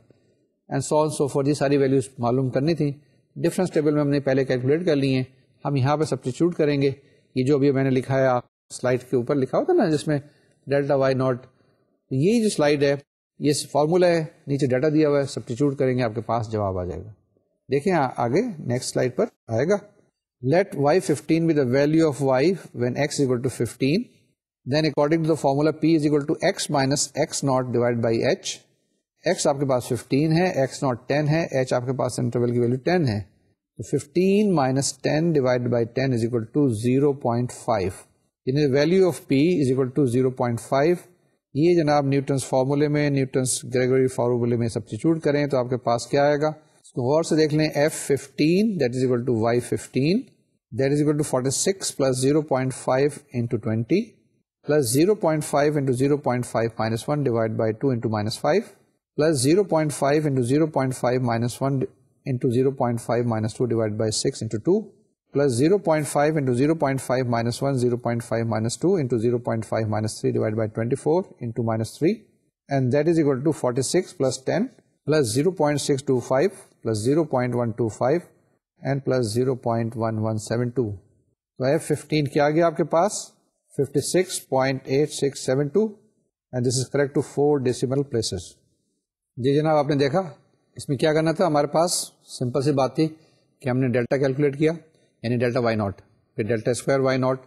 and so on so forth. یہ ساری ویلیوز معلوم کرنی تھی. ڈفرینس ٹیبل میں ہم نے پہلے کیلکولیٹ کر لی ہیں. ہم یہاں پہ سبسٹیچیوٹ کریں گے. یہ جو ابھی میں نے لکھا ہے سلائڈ کے اوپر لکھا ہوتا نا جس میں ڈیلٹا وائی ناٹ, یہی جو سلائڈ ہے یہ فارمولا ہے, نیچے ڈیٹا دیا ہوا ہے, سبسٹیچیوٹ کریں گے آپ کے پاس جواب آ جائے گا. دیکھیں آگے نیکسٹ سلائڈ پر آئے گا. Let y15 be the value of y when x is equal to 15, then according to the formula p is equal to x minus x naught divided by h. x آپ کے پاس 15 ہے, x naught 10 ہے, h آپ کے پاس interval کی value 10 ہے. تو 15 minus 10 divided by 10 is equal to 0.5. یعنی value of p is equal to 0.5. یہ جناب نیوٹنس فارمولے میں, نیوٹنس گریگوری فارمولے میں سبسٹیچیوٹ کریں تو آپ کے پاس کیا آئے گا. اس کو غور سے دیکھ لیں. F15 that is equal to Y15 that is equal to 46 plus 0.5 into 20 plus 0.5 into 0.5 minus 1 divided by 2 into minus 5 plus 0.5 into 0.5 minus 1 into 0.5 minus 2 divided by 6 into 2 plus 0.5 into 0.5 minus 1 0.5 minus 2 into 0.5 minus 3 divided by 24 into minus 3 and that is equal to 46 plus 10 plus 0.625 plus 0.125 and plus 0.1172. تو F15 کیا گیا آپ کے پاس 56.8672 and this is correct to 4 decimal places. جی جناب آپ نے دیکھا اس میں کیا کرنا تھا. ہمارے پاس سمپل سی بات تھی کہ ہم نے ڈیلٹا کیلکولیٹ کیا یعنی ڈیلٹا وائی ناٹ, پھر ڈیلٹا اسکوائر وائی ناٹ,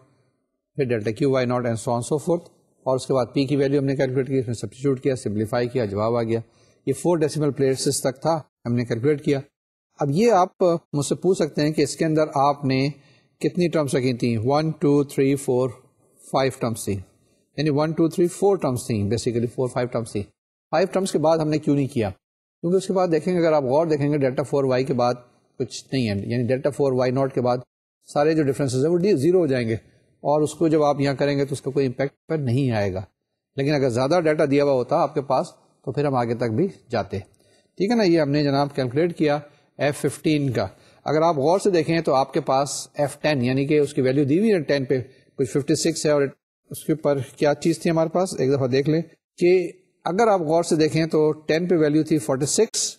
پھر delta cube y not and so on so forth, اور اس کے بعد پی کی ویلیو ہم نے کیلکولیٹ کی, اس میں سبسٹیچیوٹ کیا, سمپلیفائی کیا, جواب آ گیا. یہ 4 ڈیسیمل پلیسز تک تھا ہم نے کیلکولیٹ کیا. اب یہ آپ مجھ سے پوچھ سکتے ہیں کہ اس کے اندر آپ نے کتنی ٹرمس رکھی تھیں. 1 2 3 4 5 ٹرمس تھی, یعنی 1 2 3 4 ٹرمس تھیں, بیسیکلی 4 5 ٹرمس تھی. 5 ٹرمس کے بعد ہم نے کیوں نہیں کیا, کیونکہ اس کے بعد دیکھیں گے اگر آپ غور دیکھیں گے ڈیلٹا 4 وائی کے بعد کچھ نہیں ہے, یعنی ڈیلٹا 4 وائی ناٹ کے بعد سارے جو ڈفرینسز ہیں وہ 0 ہو جائیں گے اور اس کو جب آپ یہاں کریں گے تو اس کا کوئی امپیکٹ پر نہیں آئے گا. لیکن اگر زیادہ ڈیٹا دیا ہوا ہوتا آپ کے پاس تو پھر ہم آگے تک بھی جاتے. ٹھیک ہے نا. یہ ہم نے جناب کیلکولیٹ کیا F15 کا. اگر آپ غور سے دیکھیں تو آپ کے پاس F10 یعنی کہ اس کی ویلیو دی ہوئی ہے 10 پہ کچھ 56 ہے, اور اس کے اوپر کیا چیز تھی ہمارے پاس ایک دفعہ دیکھ لیں کہ اگر آپ غور سے دیکھیں تو 10 پہ ویلیو تھی 46,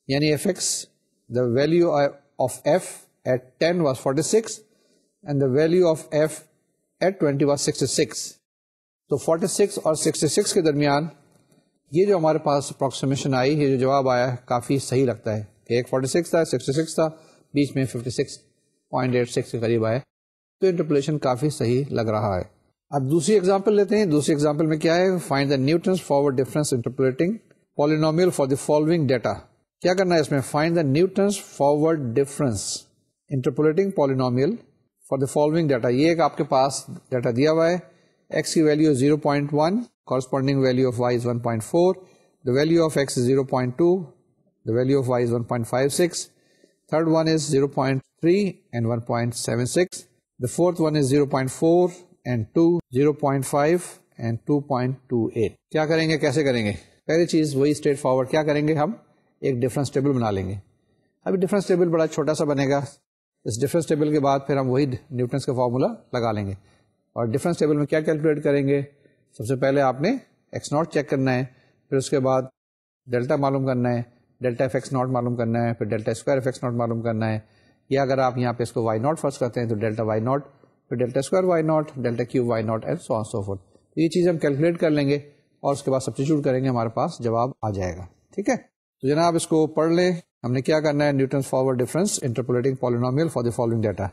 یعنی fx the value of f at 10 was 46 and the value of f at 20 was 66. تو 46 اور 66 کے درمیان یہ جو ہمارے پاس اپروکسیمیشن آئی, یہ جو جواب آیا کافی صحیح لگتا ہے کہ ایک 46 تھا, 66 تھا, بیچ میں 56.86 کے قریب آئے, تو انٹرپولیشن کافی صحیح لگ رہا ہے. اب دوسری ایگزامپل لیتے ہیں. دوسری ایگزامپل میں کیا ہے, find the Newton's forward difference interpolating polynomial for the following data. کیا کرنا ہے اس میں, find the Newton's forward difference interpolating polynomial for the following data. یہ ایک آپ کے پاس ڈیٹا دیا ہوا ہے, x کی value 0.1, corresponding value of y is 1.4, the value of x is 0.2, the value of y is 1.56, third one is 0.3 and 1.76, the fourth one is 0.4 and 2, 0.5 and 2.28. کیا کریں گے, کیسے کریں گے؟ پہلی چیز وہی اسٹریٹ فارورڈ, کیا کریں گے, ہم ایک ڈفرینس ٹیبل بنا لیں گے. ابھی ڈفرینس ٹیبل بڑا چھوٹا سا بنے گا. اس ڈفرینس ٹیبل کے بعد پھر ہم وہی نیوٹنس کا فارمولا لگا لیں گے. اور ڈفرینس ٹیبل میں کیا کیلکولیٹ کریں گے, سب سے پہلے آپ نے ایکس ناٹ چیک کرنا ہے, پھر اس کے بعد ڈیلٹا معلوم کرنا ہے, ڈیلٹا ایف ایکس ناٹ معلوم کرنا ہے, پھر delta square f x not معلوم کرنا ہے, یا اگر آپ یہاں پہ اس کو وائی ناٹ فرض کرتے ہیں تو ڈیلٹا وائی ناٹ, پھر delta square y not, delta cube y not and so on so forth. یہ چیز ہم کیلکولیٹ کر لیں گے اور اس کے بعد سبسٹیچیوٹ کریں گے, ہمارے پاس جواب آ جائے گا. ٹھیک ہے, تو جناب اس کو پڑھ لیں. ہم نے کیا کرنا ہے, Newton's forward difference interpolating polynomial for the following data.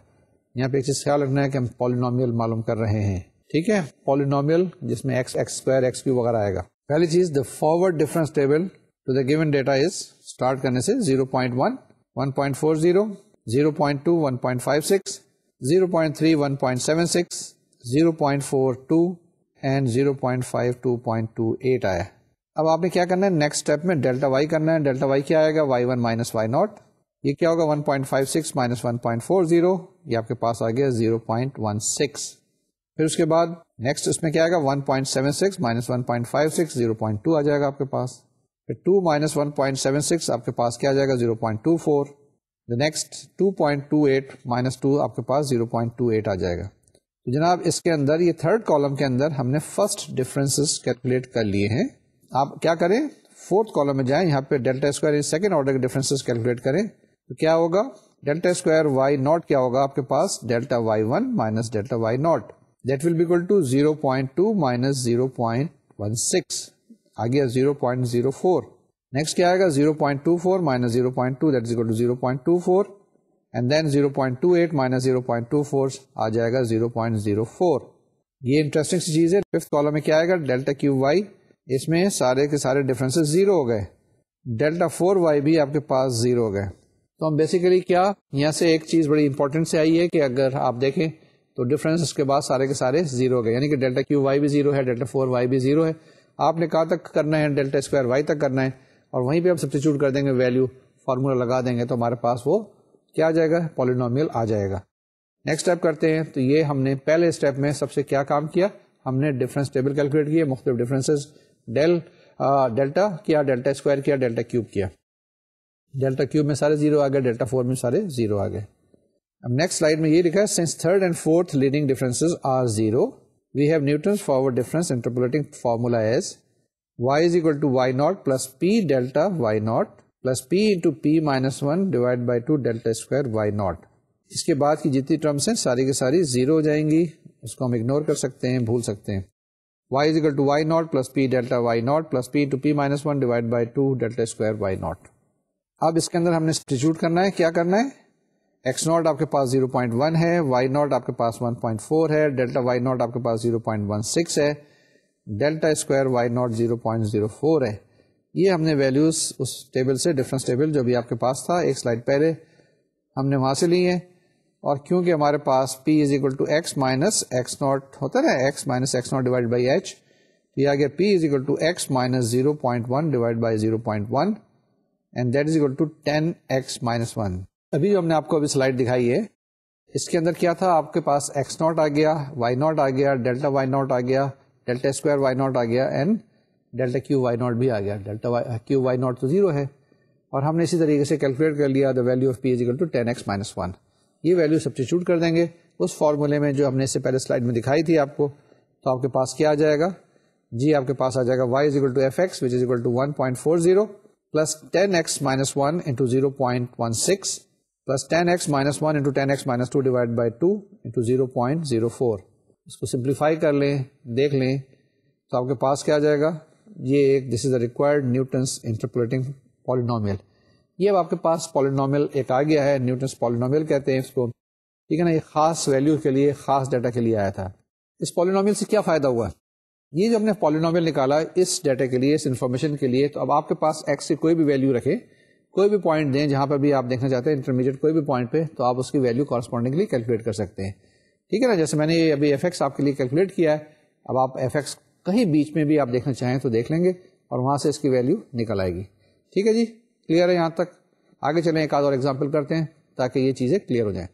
یہاں پہ ایک چیز خیال رکھنا ہے کہ ہم پالینومیل معلوم کر رہے ہیں. ٹھیک ہے, پالینومیل جس میں ایکس اسکوائر ایکس کیوب وغیرہ آئے گا. پہلی چیز, the forward difference table to the given data is, start کرنے سے 0.1 1.40 0.2 1.56 0.3 1.76 0.42 اینڈ 0.5 2.28 آیا. اب آپ نے کیا کرنا ہے, نیکسٹ اسٹیپ میں ڈیلٹا وائی کرنا ہے. ڈیلٹا وائی کیا آئے گا, y1 مائنس وائی ناٹ. یہ کیا ہوگا 1.56 مائنس 1.40, یہ آپ کے پاس آ گیا 0.16. پھر اس کے بعد نیکسٹ اس میں کیا آئے گا 1.76 مائنس 1.56 0.2 آ جائے گا آپ کے پاس. پھر 2 مائنس 1.76 آپ کے پاس کیا آ جائے گا 0.24. نیکسٹ 2.28 مائنس 2 آپ کے پاس 0.28 آ جائے گا. تو جناب اس کے اندر یہ تھرڈ کالم کے اندر ہم نے فرسٹ ڈفرینسز کیلکولیٹ کر لیے ہیں. آپ کیا کریں, فورتھ کالم میں جائیں, یہاں پہ ڈیلٹا اسکوائر سیکنڈ آرڈر کے ڈفرینسز کیلکولیٹ کریں. تو کیا ہوگا, ڈیلٹا اسکوائر وائی ناٹ کیا ہوگا آپ کے پاس, delta y one minus delta y naught, that will be equal to 0.2 minus 0.16 آ گیا 0.04. نیکسٹ کیا آئے گا 0.24 minus 0.2 that is equal to 0.24 and then 0.28 minus 0.24 آ جائے گا 0.04. یہ انٹرسٹنگ سی چیز ہے. ففتھ کالم میں کیا آئے گا, ڈیلٹا کیوب وائی, اس میں سارے کے سارے ڈفرینسز زیرو ہو گئے. ڈیلٹا 4y بھی آپ کے پاس زیرو ہو گئے. تو ہم بیسیکلی کیا, یہاں سے ایک چیز بڑی امپورٹنٹ سے آئی ہے کہ اگر آپ دیکھیں تو ڈفرینس اس کے بعد سارے کے سارے زیرو ہو گئے, یعنی کہ ڈیلٹا کیوب وائی بھی زیرو ہے, ڈیلٹا 4y بھی زیرو ہے. آپ نے کہاں تک کرنا ہے, ڈیلٹا اسکوائر وائی تک کرنا ہے, اور وہیں پہ آپ سبسٹیچیوٹ کر دیں گے ویلیو, فارمولا لگا دیں گے تو ہمارے پاس وہ کیا آ جائے گا, پالینومیل آ جائے گا. نیکسٹ اسٹیپ کرتے ہیں. تو یہ ہم نے پہلے اسٹیپ میں سب سے کیا کام کیا, ہم نے ڈفرینس ٹیبل کیلکولیٹ کیے, مختلف ڈفرینسز, ڈیلٹا کیا, ڈیلٹا اسکوائر کیا, ڈیلٹا کیوب کیا. ڈیلٹا کیوب میں سارے زیرو آ گئے, ڈیلٹا 4 میں سارے زیرو آ گئے. اب نیکسٹ سلائڈ میں یہ لکھا ہے, since third and fourth leading differences are zero we have Newton's forward difference interpolating formula as y is equal to y naught plus p delta y naught plus p into p minus 1 divided by 2 delta square y naught. اس کے بعد کی جتنی terms ہیں ساری کی ساری zero ہو جائیں گی, اس کو ہم اگنور کر سکتے ہیں, بھول سکتے ہیں. y is equal to y naught plus p delta y naught plus p into p minus 1 divided by 2 delta square y naught. اب اس کے اندر ہم نے سبسٹیٹیوٹ کرنا ہے, کیا کرنا ہے, x ناٹ آپ کے پاس 0.1 ہے, y ناٹ آپ کے پاس 1.4 ہے, ڈیلٹا y ناٹ آپ کے پاس 0.16 ہے, ڈیلٹا اسکوائر وائی ناٹ 0.04 ہے. یہ ہم نے ویلیوز اس ٹیبل سے, ڈفرینس ٹیبل جو بھی آپ کے پاس تھا ایک سلائڈ پہلے, ہم نے وہاں سے لی ہیں. اور کیونکہ ہمارے پاس p is equal to x minus x not ہوتا ہے نا, x minus x not divide by h, یہ آ گیا p is equal to x minus 0.1 divide by 0.1 and that is equal to 10x minus 1. ابھی ہم نے آپ کو ابھی سلائڈ دکھائی ہے, اس کے اندر کیا تھا, آپ کے پاس ایکس ناٹ آ گیا, وائی ناٹ آ گیا, ڈیلٹا وائی ناٹ آ گیا, ڈیلٹا اسکوائر وائی ناٹ آ گیا, and delta cube y not بھی آ گیا. ڈیلٹا کیو وائی ناٹ تو زیرو ہے, اور ہم نے اسی طریقے سے کیلکولیٹ کر لیا the value of p is equal to 10x minus 1. یہ ویلیو سبسٹیچیوٹ کر دیں گے اس فارمولے میں جو ہم نے اس سے پہلے سلائڈ میں دکھائی تھی آپ کو. تو آپ کے پاس کیا آ جائے گا جی, آپ کے پاس آ جائے گا y is equal to f x which is equal to 1.40 plus 10x minus 1 into 0.16 plus 10x minus 1 into 10x minus 2 divide by 2 into 0.04. اس کو سمپلیفائی کر لیں, دیکھ لیں, تو آپ کے پاس کیا آ جائے گا, یہ ایک دس از اے ریکوائرڈ نیوٹنس انٹرپولیٹنگ پالینومیل. یہ اب آپ کے پاس پالینومیل ایک آ گیا ہے, نیوٹنس پالینومیل کہتے ہیں اس کو, ٹھیک ہے نا. یہ خاص ویلیو کے لیے, خاص ڈیٹا کے لیے آیا تھا. اس پالینومیل سے کیا فائدہ ہوا, یہ جو ہم نے پالینومیل نکالا اس ڈیٹا کے لیے, اس انفارمیشن کے لیے, تو اب آپ کے پاس ایکس سے کوئی بھی ویلیو رکھے, کوئی بھی پوائنٹ دیں جہاں پہ بھی آپ دیکھنا چاہتے ہیں انٹرمیڈیٹ کوئی بھی پوائنٹ پہ, تو آپ اس کی ویلیو کارسپونڈنگلی کیلکولیٹ کر سکتے ہیں, ٹھیک ہے نا. جیسے میں نے یہ ابھی ایف ایکس آپ کے لیے کیلکولیٹ کیا ہے, اب آپ ایف ایکس کہیں بیچ میں بھی آپ دیکھنا چاہیں تو دیکھ لیں گے, اور وہاں سے اس کی ویلیو نکل آئے گی. ٹھیک ہے جی, کلیئر ہے یہاں تک. آگے چلیں, ایک آدھ اور ایگزامپل کرتے ہیں تاکہ یہ چیزیں کلیئر ہو جائیں.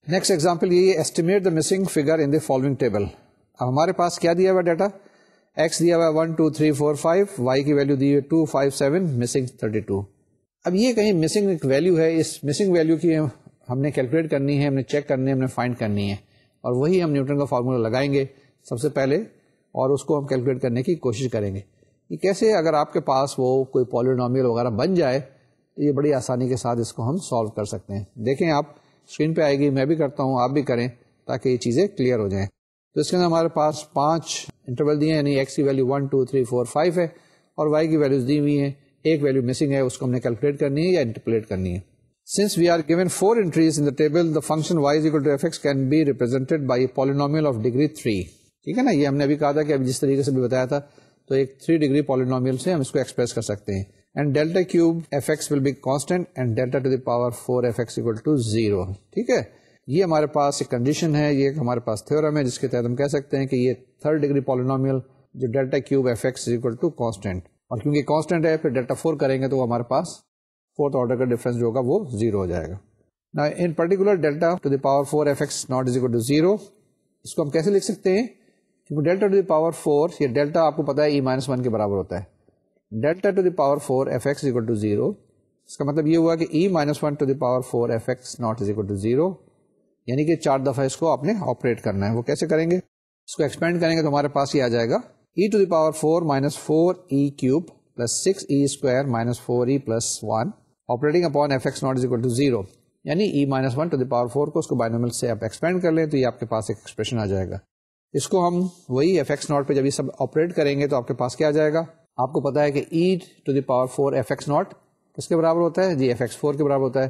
نیکسٹ ایگزامپل یہ, estimate the missing figure in the following table. اب ہمارے پاس کیا دیا ہوا ڈیٹا, ایکس دیا ہوا 1 2 3 4 5, وائی کی ویلیو دی ہے 2 5 7, مسنگ 32. اب یہ کہیں مسنگ ایک ویلیو ہے, اس مسنگ ویلیو کی ہم نے کیلکولیٹ کرنی ہے, ہم نے چیک کرنی ہے, ہم نے فائنڈ کرنی ہے, اور وہی ہم نیوٹن کا فارمولا لگائیں گے سب سے پہلے, اور اس کو ہم کیلکولیٹ کرنے کی کوشش کریں گے. یہ کیسے, اگر آپ کے پاس وہ کوئی پالینومیل وغیرہ بن جائے تو یہ بڑی آسانی کے ساتھ اس کو ہم سالو کر سکتے ہیں. دیکھیں آپ اسکرین پہ آئے گی, میں بھی کرتا ہوں, آپ بھی کریں تاکہ یہ چیزیں کلیئر ہو جائیں. تو اس کے اندر ہمارے پاس 5 انٹرول دیے ہیں, یعنی ایکس کی ویلیو 1 2 3 4 5 ہے, اور وائی کی ویلیوز دی ہوئی ہیں. ایک ویلیو مسنگ ہے, اس کو ہم نے کیلکولیٹ کرنی ہے یا انٹرپولیٹ کرنی ہے. Since we are given 4 entries in the table, the function y is equal to fx can be represented by a polynomial of degree 3. ٹھیک ہے نا, یہ ہم نے ابھی کہا تھا کہ ابھی جس طریقے سے بھی بتایا تھا تو ایک 3 ڈگری پالینومیل سے ہم اس کو ایکسپریس کر سکتے ہیں. And delta cube f x will be constant and delta to the power 4 f x equal to 0. ٹھیک ہے, یہ ہمارے پاس ایک کنڈیشن ہے, یہ ہمارے پاس تھیورم ہے جس کے تحت ہم کہہ سکتے ہیں کہ یہ 3rd ڈگری پالینومیل جو delta cube f x equal to constant, اور کیونکہ کانسٹنٹ ہے پھر ڈیلٹا 4 کریں گے تو ہمارے پاس 4th آرڈر کا ڈفرینس جو ہوگا وہ 0 ہو جائے گا. Now in particular delta to the power 4 fx not is equal to 0. اس کو ہم کیسے لکھ سکتے ہیں, کیونکہ ڈیلٹا ٹو دی پاور 4, یہ ڈیلٹا آپ کو پتا ہے e-1 کے برابر ہوتا ہے. Delta to the power 4 fx equal to 0, اس کا مطلب یہ ہوا کہ e-1 to the power 4 fx not is equal to 0, یعنی کہ 4 دفعہ اس کو آپ نے آپریٹ کرنا ہے. وہ کیسے کریں گے, اس کو ایکسپینڈ کریں گے تو ہمارے پاس یہ آ جائے گا e to the power 4 minus 4e cube plus 6e square minus 4e plus 1 operating upon fx not is equal to 0, یعنی e-1 ٹو دی پاور 4 کو اس کو بائنومیل سے آپ ایکسپینڈ کر لیں تو یہ آپ کے پاس ایک ایکسپریشن آ جائے گا. اس کو ہم وہی ایف ایکس ناٹ پہ جب یہ سب آپریٹ کریں گے تو آپ کے پاس کیا آ جائے گا, آپ کو پتا ہے کہ e to the power 4 f x not کس کے برابر ہوتا ہے, جی ایف ایکس 4 کے برابر ہوتا ہے.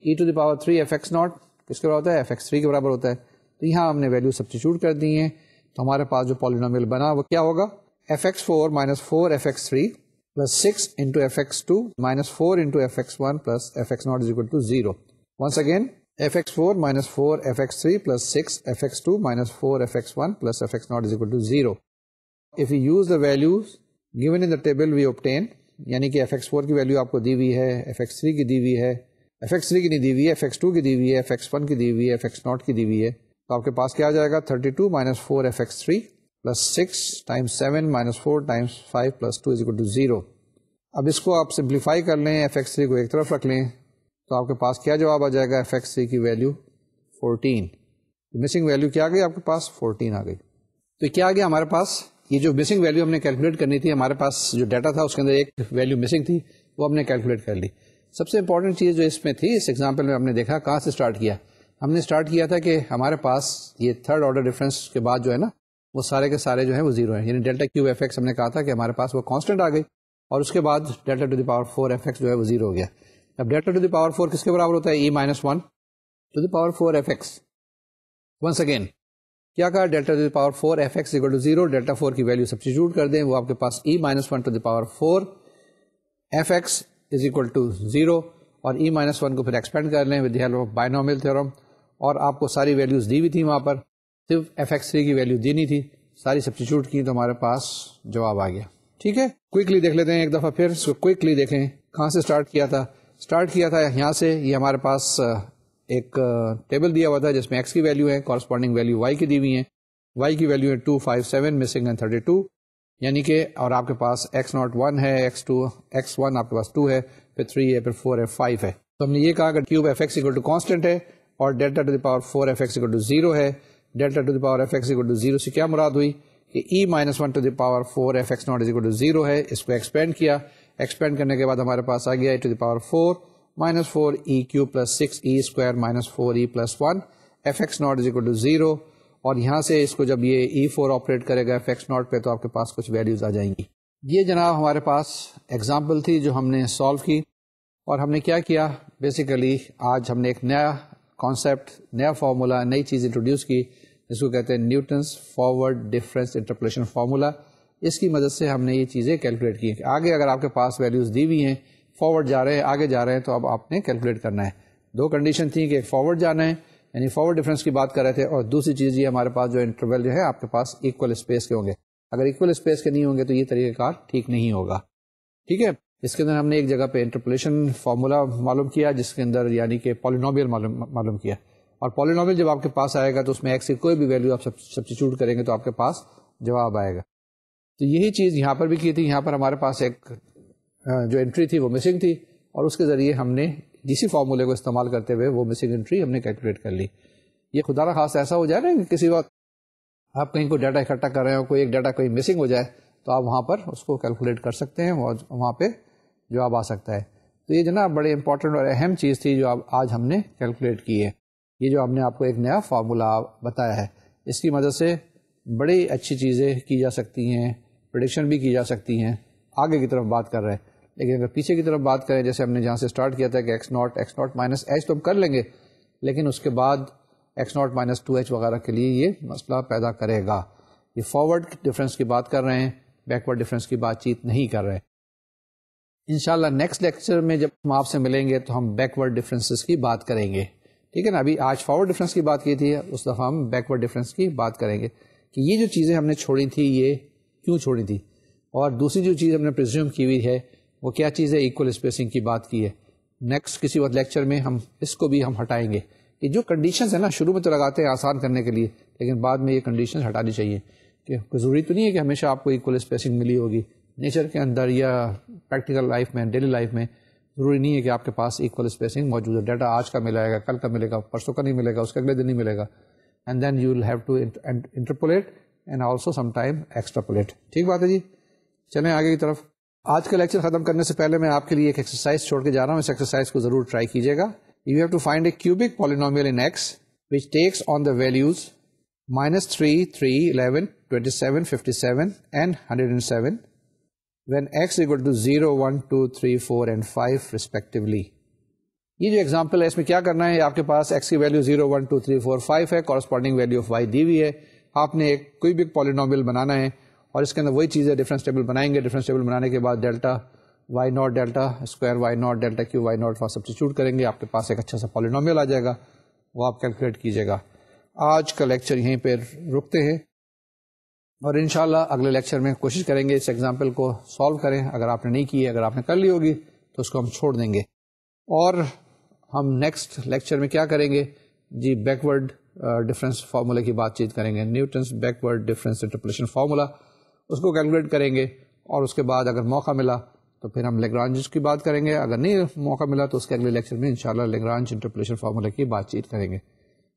e to the power 3 f x not کس کے برابر ہوتا ہے, ایف ایکس 3 کے برابر ہوتا ہے. تو یہاں ہم نے ویلیو سبسٹیٹیوٹ کر دی ہیں تو ہمارے پاس جو پالینومیل بنا وہ کیا ہوگا, f x 4 minus 4 f x 3 plus 6 into f x 2 minus 4 into f x 1 plus f x not is equal to 0. Once again, fx4 minus 4 fx3 plus 6 fx2 minus 4 fx1 plus fx naught is equal to 0. If we use the values given in the table we obtain, یعنی کہ fx4 کی value آپ کو دی ہوئی ہے, fx3 کی دی ہوئی ہے, fx3 کی نہیں دی ہوئی ہے, fx2 کی دی ہوئی ہے, fx1 کی دی ہوئی ہے, fx0 کی دی ہوئی ہے, تو آپ کے پاس کیا آ جائے گا 32 minus 4 fx3 plus 6 times 7 minus 4 times 5 plus 2 is equal to 0. اب اس کو آپ سمپلیفائی کر لیں, fx3 کو ایک طرف رکھ لیں تو آپ کے پاس کیا جواب آ جائے گا, ایف ایکس 3 کی ویلیو 14. مسنگ ویلیو کیا آ گئی آپ کے پاس, 14 آ گئی. تو کیا آ گیا ہمارے پاس, یہ جو مسنگ ویلیو ہم نے کیلکولیٹ کرنی تھی, ہمارے پاس جو ڈیٹا تھا اس کے اندر ایک ویلیو مسنگ تھی, وہ ہم نے کیلکولیٹ کر لی. سب سے امپورٹنٹ چیز جو اس میں تھی, اس ایگزامپل میں ہم نے دیکھا کہاں سے اسٹارٹ کیا, ہم نے اسٹارٹ کیا تھا کہ ہمارے پاس یہ 3rd آرڈر ڈفرینس کے بعد جو ہے نا وہ سارے کے سارے جو ہیں وہ 0 ہیں, یعنی ڈیلٹا کیوب ایف ایکس ہم نے کہا تھا کہ ہمارے پاس وہ کانسٹنٹ آ گئی, اور اس کے بعد delta to the power 4 f x جو ہے وہ 0 ہو گیا. اب ڈیلٹا ٹو دی پاور 4 کس کے برابر ہوتا ہے, e-1 to the power 4 f x. Once again کیا کہا, delta to the power 4 f x equal to 0, delta 4 کی ویلیو سبسٹیٹیوٹ کر دیں, وہ آپ کے پاس e-1 to the power 4 f x is equal to 0, اور e-1 کو پھر ایکسپینڈ کر لیں with the help of binomial theorem, اور آپ کو ساری ویلیوز دی ہوئی تھی وہاں پر, صرف ایف ایکس 3 کی ویلیو دینی تھی, ساری سبسٹیٹیوٹ کی تو ہمارے پاس جواب آ گیا. ٹھیک ہے, کوئکلی دیکھ لیتے ہیں ایک دفعہ پھر, اس کو کوئکلی دیکھیں کہاں سے اسٹارٹ کیا تھا. اسٹارٹ کیا تھا یہاں سے, یہ ہمارے پاس ایک ٹیبل دیا ہوا تھا جس میں ایکس کی ویلیو ہے, کورسپونڈنگ ویلیو وائی کی دی ہوئی ہیں, وائی کی ویلیو ہے 2 5 7 مسنگ اینڈ 32, یعنی کہ اور آپ کے پاس ایکس ناٹ 1 ہے, x1 آپ کے پاس 2 ہے, پھر 3 ہے, پھر 4 ہے, 5 ہے. تو ہم نے یہ کہا کہ cube f x equal to constant ہے اور delta to the power 4 f x equal to 0 ہے. Delta to the power f x equal to 0 سے کیا مراد ہوئی کہ e-1 to the power 4 f x not is equal to 0 ہے. اس کو ایکسپینڈ کیا, ایکسپینڈ کرنے کے بعد ہمارے پاس آ گیا to the power 4 minus 4e cube plus 6e square minus 4e plus 1 fx naught is equal to 0, اور یہاں سے اس کو جب یہ e4 آپریٹ کرے گا fx naught پہ تو آپ کے پاس کچھ ویلیوز آ جائیں گی. یہ جناب ہمارے پاس ایگزامپل تھی جو ہم نے سالو کی, اور ہم نے کیا کیا بیسیکلی آج ہم نے ایک نیا کانسیپٹ, نیا فارمولا, نئی چیز انٹروڈیوس کی جس کو کہتے ہیں Newton's forward difference interpolation formula. اس کی مدد سے ہم نے یہ چیزیں کیلکولیٹ کی کہ آگے اگر آپ کے پاس ویلیوز دی ہوئی ہیں, فارورڈ جا رہے ہیں, آگے جا رہے ہیں, تو اب آپ نے کیلکولیٹ کرنا ہے. 2 کنڈیشن تھی کہ فارورڈ جانا ہے یعنی فارورڈ ڈفرینس کی بات کر رہے تھے, اور دوسری چیز یہ ہمارے پاس جو انٹرول جو ہے آپ کے پاس ایکول اسپیس کے ہوں گے. اگر ایکول اسپیس کے نہیں ہوں گے تو یہ طریقہ کار ٹھیک نہیں ہوگا. ٹھیک ہے, اس کے اندر ہم نے ایک جگہ پہ انٹرپولیشن فارمولا معلوم کیا جس کے اندر یعنی کہ پالینومیل معلوم کیا, اور پالینومیل جب آپ کے پاس آئے گا تو اس میں ایکس کی کوئی بھی ویلیو آپ سبسٹیٹیوٹ کریں گے تو آپ کے پاس جواب آئے گا. تو یہی چیز یہاں پر بھی کی تھی. یہاں پر ہمارے پاس ایک جو انٹری تھی وہ مسنگ تھی, اور اس کے ذریعے ہم نے اسی فارمولے کو استعمال کرتے ہوئے وہ مسنگ انٹری ہم نے کیلکولیٹ کر لی. یہ خدا نہ خاص ایسا ہو جائے نا کہ کسی وقت آپ کہیں کوئی ڈیٹا اکٹھا کر رہے ہو, کوئی ایک ڈیٹا کوئی مسنگ ہو جائے تو آپ وہاں پر اس کو کیلکولیٹ کر سکتے ہیں, وہاں پہ جواب آ سکتا ہے. تو یہ جناب بڑے امپورٹنٹ اور اہم چیز تھی جو آج ہم نے کیلکولیٹ کی ہے. یہ جو ہم نے آپ کو ایک نیا فارمولا بتایا ہے, اس کی مدد سے بڑی اچھی چیزیں کی جا سکتی ہیں, پریڈکشن بھی کی جا سکتی ہیں. آگے کی طرف بات کر رہے ہیں, لیکن اگر پیچھے کی طرف بات کریں جیسے ہم نے جہاں سے اسٹارٹ کیا تھا کہ ایکس ناٹ مائنس ایچ تو ہم کر لیں گے، لیکن اس کے بعد ایکس ناٹ مائنس 2h وغیرہ کے لیے یہ مسئلہ پیدا کرے گا. یہ فارورڈ ڈفرینس کی بات کر رہے ہیں، بیکورڈ ڈفرینس کی بات چیت نہیں کر رہے. انشاءاللہ نیکسٹ لیکچر میں جب ہم آپ سے ملیں گے تو ہم بیکورڈ ڈفرینسز کی بات کریں گے. ٹھیک ہے نا، ابھی آج فارورڈ ڈفرینس کی بات کی تھی، اس دفعہ ہم بیکورڈ ڈفرینس کی بات کریں گے کہ یہ جو چیزیں ہم نے چھوڑی تھی یہ کیوں چھوڑی تھی، اور دوسری جو چیز ہم نے پریزیوم کی ہوئی ہے وہ کیا چیز ہے، ایکول اسپیسنگ کی بات کی ہے. نیکسٹ کسی وقت لیکچر میں ہم اس کو بھی ہم ہٹائیں گے. یہ جو کنڈیشنز ہیں نا شروع میں تو لگاتے ہیں آسان کرنے کے لیے، لیکن بعد میں یہ کنڈیشن ہٹانی چاہیے کہ ضروری تو نہیں ہے کہ ہمیشہ آپ کو ایکول اسپیسنگ ملی ہوگی. نیچر کے اندر یا پریکٹیکل لائف میں، ڈیلی لائف میں ضروری نہیں ہے کہ آپ کے پاس ایکول اسپیسنگ موجود ہے. ڈیٹا آج کا ملے گا، کل کا ملے گا، پرسوں کا نہیں ملے گا، اس کے اگلے دن نہیں ملے گا. And then you will have to interpolate and also some time extrapolate. ٹھیک بات ہے جی. چلیں آگے کی طرف. آج کا لیکچر ختم کرنے سے پہلے میں آپ کے لیے ایک ایکسرسائز چھوڑ کے جا رہا ہوں. اس ایکسرسائز کو ضرور ٹرائی کیجیے گا. You have to find a cubic polynomial in x which takes on the values -3, 3, 11, 27, 57 and 107 when x equal to 0, 1, 2, 3, 4 and 5 respectively. یہ جو ایگزامپل ہے اس میں کیا کرنا ہے، آپ کے پاس x کی ویلیو 0, 1, 2, 3, 4, 5 ہے، کورسپونڈنگ ویلیو آف y دی ہوئی ہے. آپ نے ایک کوئی بھی پالینومیل بنانا ہے اور اس کے اندر وہی چیزیں ڈفرینس ٹیبل بنائیں گے. ڈفرینس ٹیبل بنانے کے بعد delta y not delta square y not delta cube y not substitute کریں گے، آپ کے پاس ایک اچھا سا پالینومیل آ جائے گا، وہ آپ کیلکولیٹ کیجیے گا. آج کا لیکچر یہیں پہ رکتے ہیں اور انشاءاللہ اگلے لیکچر میں کوشش کریں گے اس ایگزامپل کو سالو کریں. اگر آپ نے نہیں کی ہے، اگر آپ نے کر لی ہوگی تو اس کو ہم چھوڑ دیں گے. اور ہم نیکسٹ لیکچر میں کیا کریں گے جی، بیکورڈ ڈفرینس فارمولے کی بات چیت کریں گے. Newton's backward difference interpolation formula, اس کو کیلکولیٹ کریں گے. اور اس کے بعد اگر موقع ملا تو پھر ہم لیگرانج کی بات کریں گے. اگر نہیں موقع ملا تو اس کے اگلے لیکچر میں انشاءاللہ لیگرانج انٹرپولیشن فارمولے کی بات چیت کریں گے.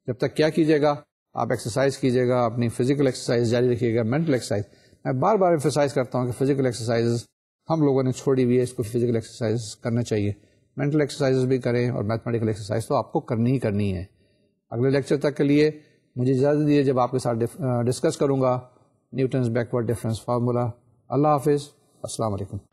جب تک کیا کیجیے گا، آپ ایکسرسائز کیجیے گا، اپنی فزیکل ایکسرسائز جاری رکھیے گا. مینٹل ایکسرسائز میں بار بار ایمفسائز کرتا ہوں کہ فزیکل ایکسرسائز ہم لوگوں نے چھوڑی ہوئی ہے، اس کو فزیکل ایکسرسائز کرنا چاہیے. مینٹل ایکسرسائز بھی کریں اور میتھمیٹیکل ایکسرسائز تو آپ کو کرنی ہی کرنی ہے. اگلے لیکچر تک کے لیے مجھے اجازت دیجیے، جب آپ کے ساتھ ڈسکس کروں گا نیوٹنز بیکورڈ ڈفرینس فارمولا. اللہ حافظ، السلام علیکم.